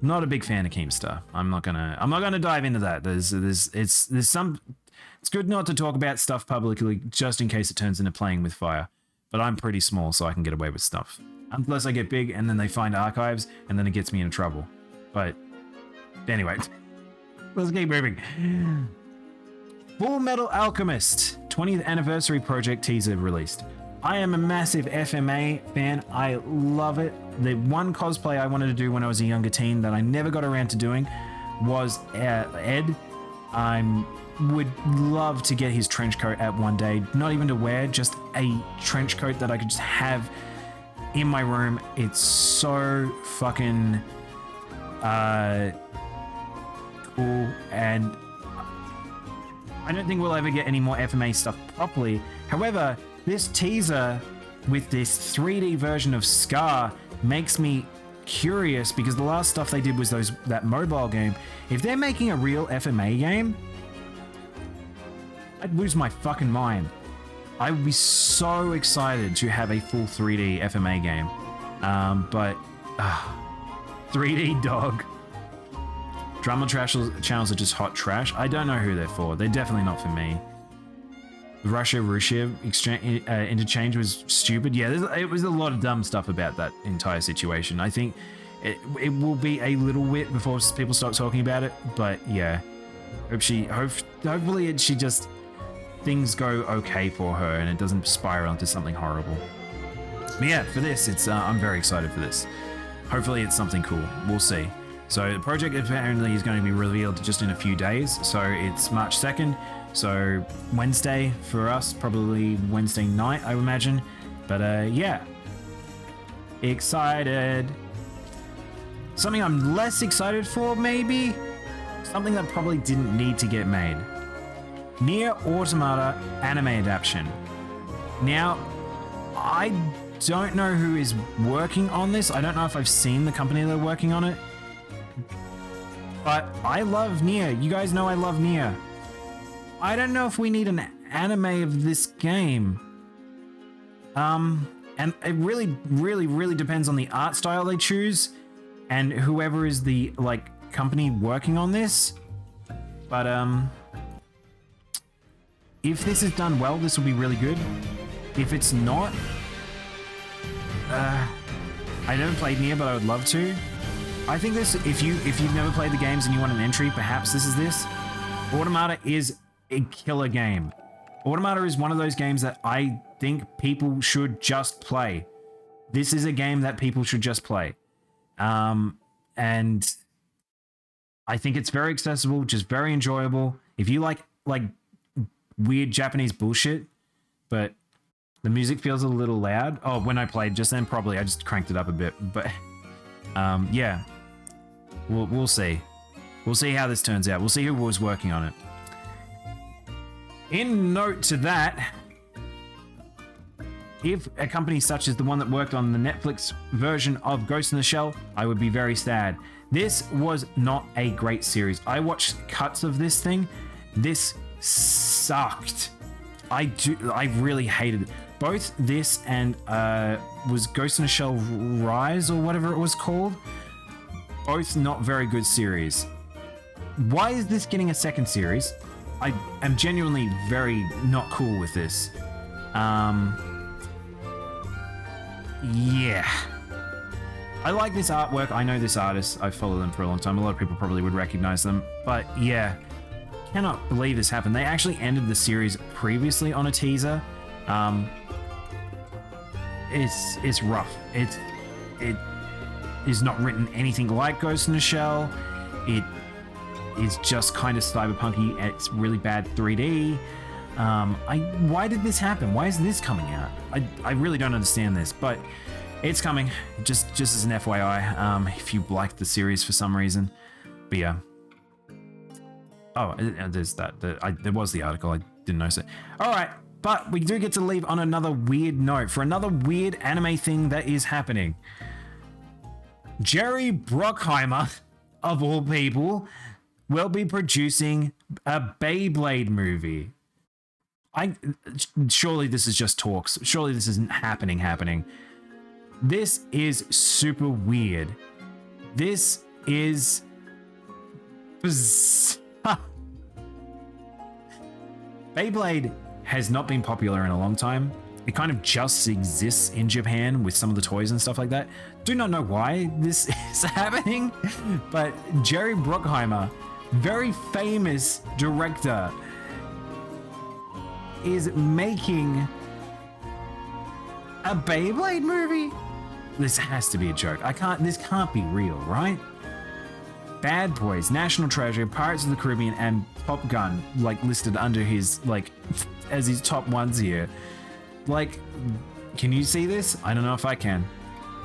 Not a big fan of Keemstar. I'm not gonna dive into that. It's good not to talk about stuff publicly just in case it turns into playing with fire. But I'm pretty small, so I can get away with stuff. Unless I get big and then they find archives and then it gets me into trouble. But anyway, let's keep moving. Full Metal Alchemist 20th Anniversary Project teaser released. I am a massive FMA fan. I love it. The one cosplay I wanted to do when I was a younger teen that I never got around to doing was Ed. I would love to get his trench coat at one day. Not even to wear, just a trench coat that I could just have in my room. It's so fucking cool, and I don't think we'll ever get any more FMA stuff properly. However, this teaser with this 3D version of Scar makes me curious, because the last stuff they did was that mobile game. If they're making a real FMA game, I'd lose my fucking mind. I would be so excited to have a full 3D FMA game. But 3D dog. Drama channels are just hot trash. I don't know who they're for. They're definitely not for me. The Russia interchange was stupid. Yeah, it was a lot of dumb stuff about that entire situation. I think it will be a little bit before people start talking about it. But yeah, hopefully she just things go okay for her and it doesn't spiral into something horrible. But yeah, for this, I'm very excited for this. Hopefully it's something cool. We'll see. So the project apparently is going to be revealed just in a few days. So it's March 2nd. So Wednesday for us, probably Wednesday night, I would imagine. But yeah, excited. Something I'm less excited for, maybe? Something that probably didn't need to get made. Nier Automata anime adaptation. Now, I don't know who is working on this. I don't know if I've seen the company that are working on it. But I love Nier. You guys know I love Nier. I don't know if we need an anime of this game. And it really depends on the art style they choose and whoever is the company working on this. But if this is done well, this will be really good. If it's not, I never played Nier, but I would love to. I think this, if you've never played the games and you want an entry, perhaps this is this. Automata is a killer game. Automata is one of those games that I think people should just play. This is a game that people should just play. And I think it's very accessible, just very enjoyable. If you like weird Japanese bullshit, but the music feels a little loud. Oh, when I played just then, probably I just cranked it up a bit. But yeah, we'll see. We'll see how this turns out. We'll see who was working on it. In note to that, if a company such as the one that worked on the Netflix version of Ghost in the Shell, I would be very sad. This was not a great series. I watched cuts of this thing. This sucked. I really hated it. Both this and was Ghost in the Shell Rise or whatever it was called. Both not very good series. Why is this getting a second series? I am genuinely very not cool with this. Yeah. I like this artwork. I know this artist. I've followed them for a long time. A lot of people probably would recognize them. But yeah, cannot believe this happened. They actually ended the series previously on a teaser. It's rough. It is not written anything like Ghost in the Shell. It is just kind of cyberpunky. It's really bad 3D. Why did this happen? Why is this coming out? I really don't understand this, but it's coming. Just as an FYI, if you liked the series for some reason. But yeah. Oh, there's that. There was the article. I didn't notice it. All right. But we do get to leave on another weird note for another weird anime thing that is happening. Jerry Bruckheimer, of all people, will be producing a Beyblade movie. Surely this is just talks. Surely this isn't happening. This is super weird. This is Beyblade has not been popular in a long time. It kind of just exists in Japan with some of the toys and stuff like that. Do not know why this is happening, but Jerry Bruckheimer, very famous director, is making a Beyblade movie? This has to be a joke. This can't be real, right? Bad Boys, National Treasure, Pirates of the Caribbean, and Top Gun, like listed under his, like, as his top ones here. Like, can you see this? I don't know if I can.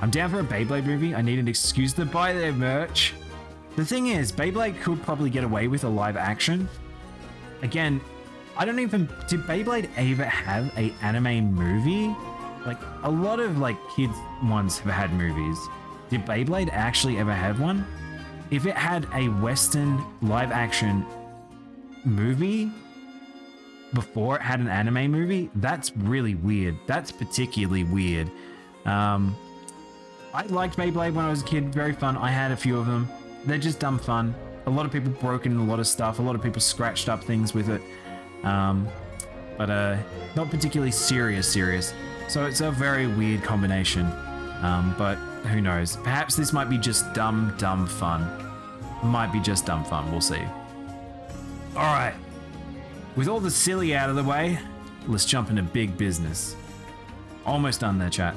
I'm down for a Beyblade movie. I need an excuse to buy their merch. The thing is, Beyblade could probably get away with a live action. Again, did Beyblade ever have an anime movie? Like, a lot of, like, kids ones have had movies. Did Beyblade actually ever have one? If it had a Western live action movie before it had an anime movie, that's really weird. That's particularly weird. I liked Beyblade when I was a kid. Very fun. I had a few of them. They're just dumb fun. A lot of people broke in a lot of stuff. A lot of people scratched up things with it. But not particularly serious. So it's a very weird combination. But who knows? Perhaps this might be just dumb fun. Might be just dumb fun. We'll see. All right. With all the silly out of the way, let's jump into big business. Almost done there, chat.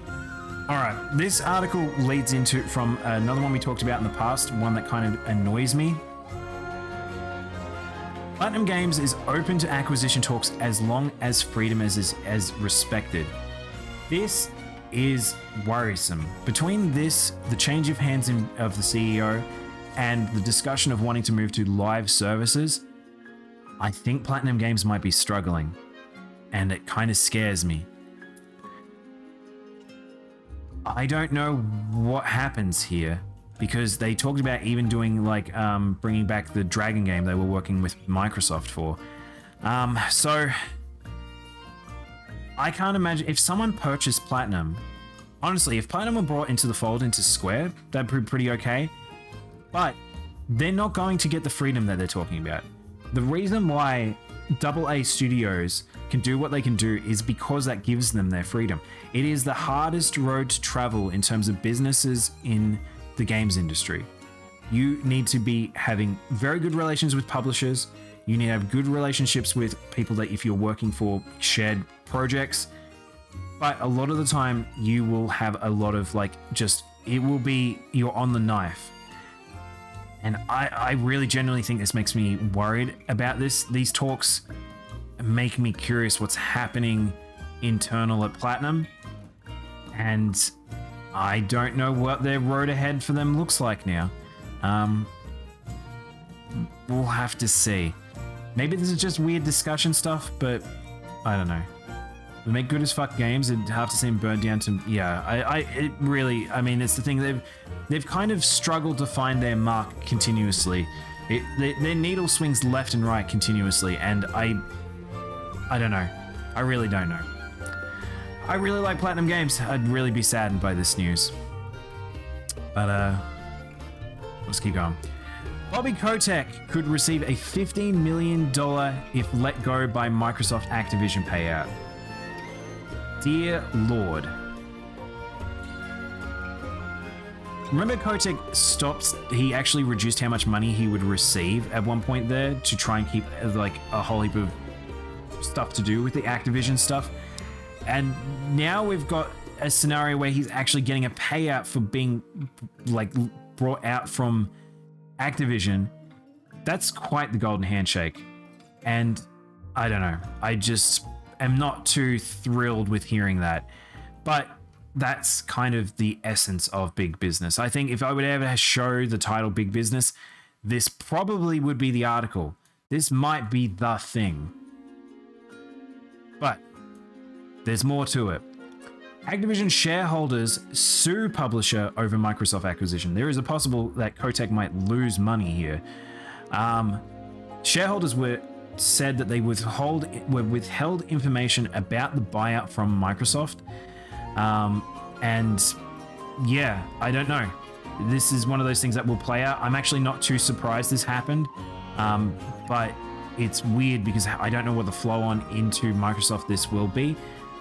All right. This article leads into from another one we talked about in the past, one that kind of annoys me. Platinum Games is open to acquisition talks as long as freedom is respected. This is worrisome. Between this, the change of hands of the CEO, and the discussion of wanting to move to live services, I think Platinum Games might be struggling, and it kind of scares me. I don't know what happens here, because they talked about even doing like bringing back the Dragon game they were working with Microsoft for. So I can't imagine if someone purchased Platinum. Honestly, if Platinum were brought into the fold into Square, that'd be pretty okay. But they're not going to get the freedom that they're talking about. The reason why AA studios can do what they can do is because that gives them their freedom. It is the hardest road to travel in terms of businesses in the games industry. You need to be having very good relations with publishers. You need to have good relationships with people that if you're working for shared projects. But a lot of the time you will have a lot of it will be you're on the knife. And I really genuinely think this makes me worried about this. These talks make me curious what's happening internal at Platinum. And I don't know what their road ahead for them looks like now. We'll have to see. Maybe this is just weird discussion stuff, but I don't know. They make good as fuck games and have to see them burned down to it really, I mean, it's the thing, they've kind of struggled to find their mark continuously. Their needle swings left and right continuously, and I don't know. I really don't know. I really like Platinum Games. I'd really be saddened by this news. But let's keep going. Bobby Kotick could receive a $15 million if let go by Microsoft Activision payout. Dear Lord. Remember Kotick he actually reduced how much money he would receive at one point there to try and keep like a whole heap of stuff to do with the Activision stuff. And now we've got a scenario where he's actually getting a payout for being like brought out from Activision. That's quite the golden handshake. And I don't know. I just am not too thrilled with hearing that. But that's kind of the essence of big business. I think if I would ever show the title Big Business, this probably would be the article. This might be the thing. But there's more to it. Activision shareholders sue publisher over Microsoft acquisition. There is a possible that Kotick might lose money here. Shareholders said that they withheld information about the buyout from Microsoft. And yeah, I don't know. This is one of those things that will play out. I'm actually not too surprised this happened. But it's weird because I don't know what the flow on into Microsoft this will be.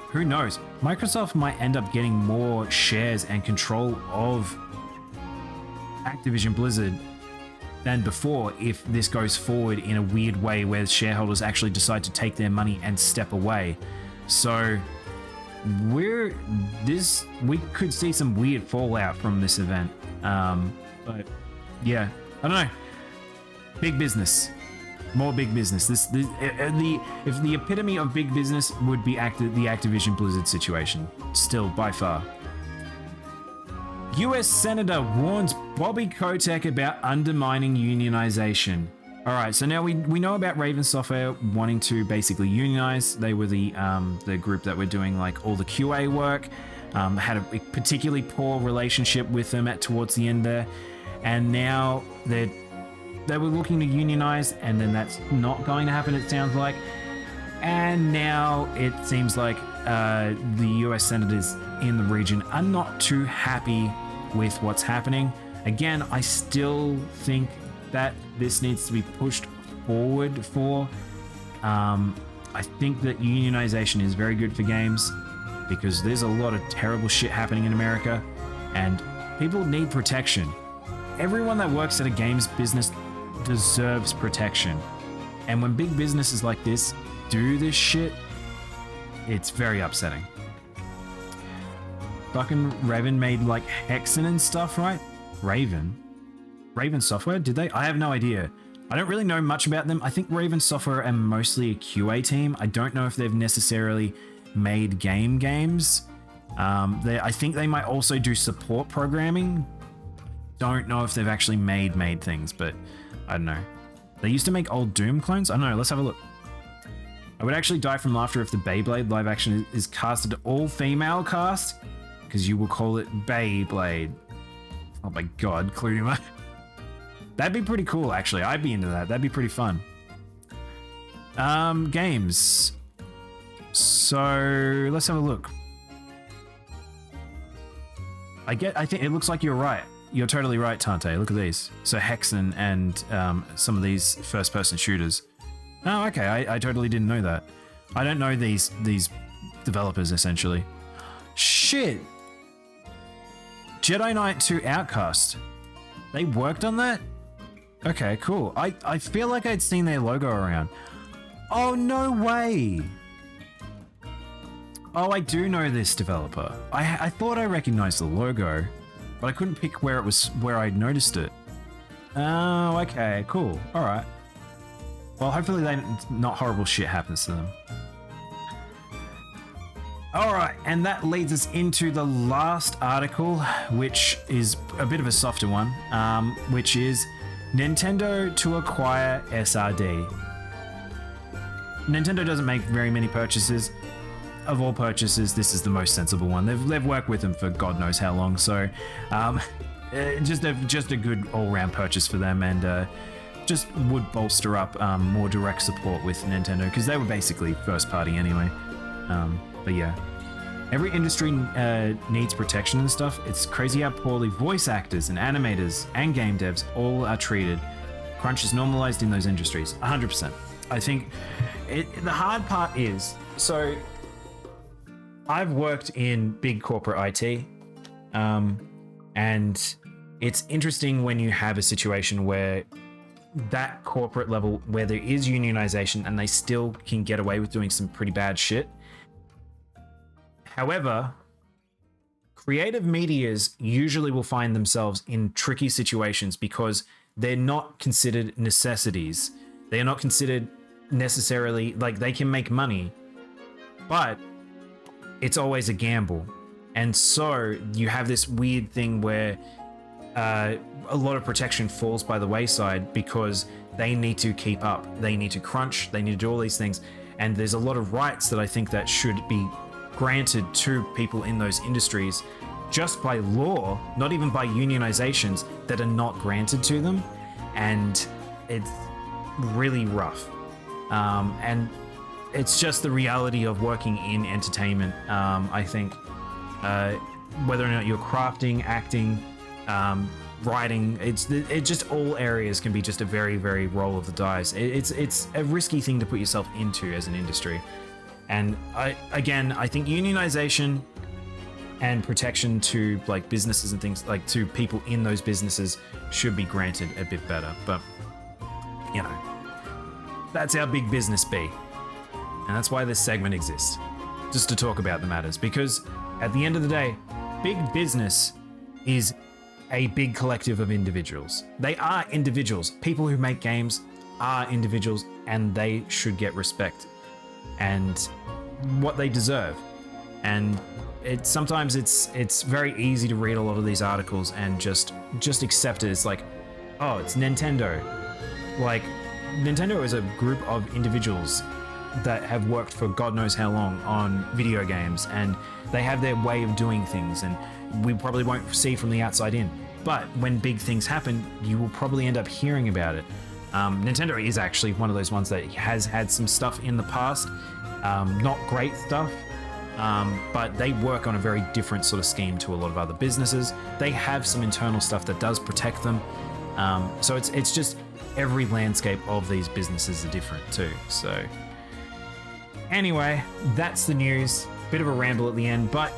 Who knows? Microsoft might end up getting more shares and control of Activision Blizzard than before if this goes forward in a weird way where shareholders actually decide to take their money and step away. So we could see some weird fallout from this event. But yeah, I don't know. Big business. More big business. If the epitome of big business would be the Activision Blizzard situation, still by far. U.S. Senator warns Bobby Kotick about undermining unionization. All right, so now we know about Raven Software wanting to basically unionize. They were the group that were doing like all the QA work. Had a particularly poor relationship with them towards the end there, and now they were looking to unionize, and then that's not going to happen, it sounds like. And now it seems like the US senators in the region are not too happy with what's happening. Again, I still think that this needs to be pushed forward for. I think that unionization is very good for games because there's a lot of terrible shit happening in America, and people need protection. Everyone that works at a games business deserves protection. And when big businesses like this do this shit, it's very upsetting. Fucking Raven made like Hexen and stuff, right? Raven Software, did they? I have no idea. I don't really know much about them. I think Raven Software are mostly a QA team. I don't know if they've necessarily made games. I think they might also do support programming. Don't know if they've actually made things, but I don't know. They used to make old Doom clones? I don't know, let's have a look. I would actually die from laughter if the Beyblade live action is casted all female cast, because you will call it Beyblade. Oh my god, including that. That'd be pretty cool, actually. I'd be into that. That'd be pretty fun. Games. So let's have a look. I think it looks like you're right. You're totally right, Tante. Look at these. So Hexen and some of these first-person shooters. Oh, okay. I totally didn't know that. I don't know these developers, essentially. Shit! Jedi Knight 2 Outcast. They worked on that? Okay, cool. I feel like I'd seen their logo around. Oh, no way! Oh, I do know this developer. I thought I recognized the logo, but I couldn't pick where I noticed it. Oh, okay, cool. All right. Well, hopefully not horrible shit happens to them. All right, and that leads us into the last article, which is a bit of a softer one, which is Nintendo to acquire SRD. Nintendo doesn't make very many purchases. Of all purchases, this is the most sensible one. They've worked with them for God knows how long, so just a good all-round purchase for them, and just would bolster up more direct support with Nintendo, because they were basically first party anyway. But yeah, every industry needs protection and stuff. It's crazy how poorly voice actors and animators and game devs all are treated. Crunch is normalized in those industries, 100%. I think the hard part is, so I've worked in big corporate IT, and it's interesting when you have a situation where that corporate level, where there is unionization and they still can get away with doing some pretty bad shit. However, creative medias usually will find themselves in tricky situations because they're not considered necessities. They're not considered necessarily, like, they can make money, but it's always a gamble. And so you have this weird thing where a lot of protection falls by the wayside because they need to keep up, they need to crunch, they need to do all these things. And there's a lot of rights that I think that should be granted to people in those industries just by law, not even by unionizations, that are not granted to them. And it's really rough. And it's just the reality of working in entertainment. I think whether or not you're crafting, acting, writing, it just all areas can be just a very, very roll of the dice. It's a risky thing to put yourself into as an industry. And I think unionization and protection to like businesses and things, like to people in those businesses, should be granted a bit better. But you know, that's how big business be, and that's why this segment exists, just to talk about the matters. Because at the end of the day, big business is a big collective of individuals. They are individuals. People who make games are individuals, and they should get respect and what they deserve. And sometimes it's very easy to read a lot of these articles and just accept it. It's like, oh, it's Nintendo. Like, Nintendo is a group of individuals that have worked for God knows how long on video games, and they have their way of doing things, and we probably won't see from the outside in. But when big things happen, you will probably end up hearing about it. Nintendo is actually one of those ones that has had some stuff in the past, not great stuff, but they work on a very different sort of scheme to a lot of other businesses. They have some internal stuff that does protect them. So it's just every landscape of these businesses are different too. So anyway, that's the news. Bit of a ramble at the end, but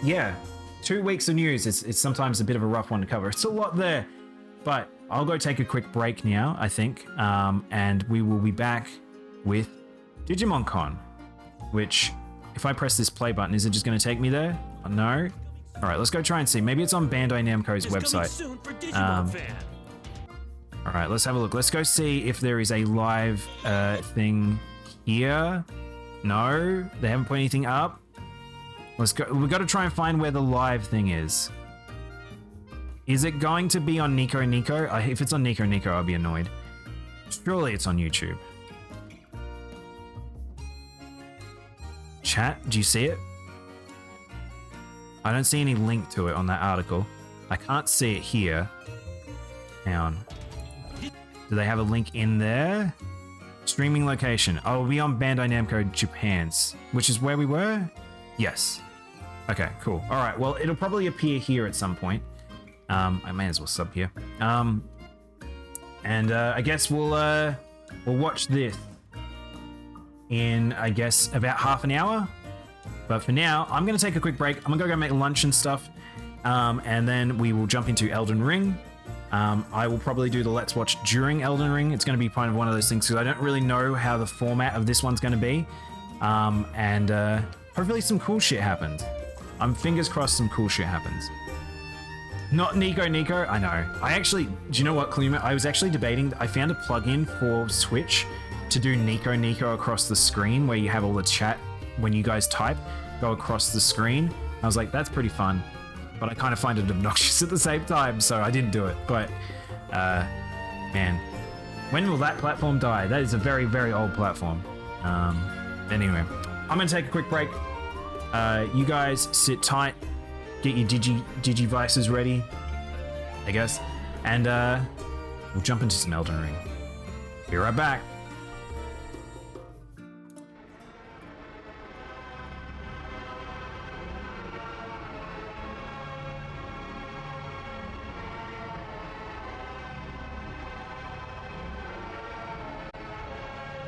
yeah, 2 weeks of news. It's sometimes a bit of a rough one to cover. It's a lot there, but I'll go take a quick break now, I think, and we will be back with Digimon Con, which, if I press this play button, is it just going to take me there? Oh, no? All right, let's go try and see. Maybe it's on Bandai Namco's website. All right, let's have a look. Let's go see if there is a live thing here. No, they haven't put anything up. Let's go. We've got to try and find where the live thing is. Is it going to be on Nico Nico? If it's on Nico Nico, I'll be annoyed. Surely it's on YouTube. Chat, do you see it? I don't see any link to it on that article. I can't see it here. Hang on. Do they have a link in there? Streaming location. Oh, it'll be on Bandai Namco Japan's, which is where we were? Yes. Okay, cool. All right, well, it'll probably appear here at some point. I may as well sub here. And I guess we'll watch this in, I guess, about half an hour. But for now, I'm going to take a quick break. I'm going to go make lunch and stuff. And then we will jump into Elden Ring. I will probably do the Let's Watch during Elden Ring. It's going to be kind of one of those things because I don't really know how the format of this one's going to be. And hopefully some cool shit happens. I'm fingers crossed some cool shit happens. Not Nico Nico, I know. Do you know what, Kluma? I was actually debating, I found a plugin for Switch to do Nico Nico across the screen where you have all the chat when you guys type go across the screen. I was like, that's pretty fun. But I kind of find it obnoxious at the same time, so I didn't do it. But, man, when will that platform die? That is a very, very old platform. Anyway, I'm going to take a quick break. You guys sit tight. Get your Digivices ready, I guess. And we'll jump into some Elden Ring. Be right back.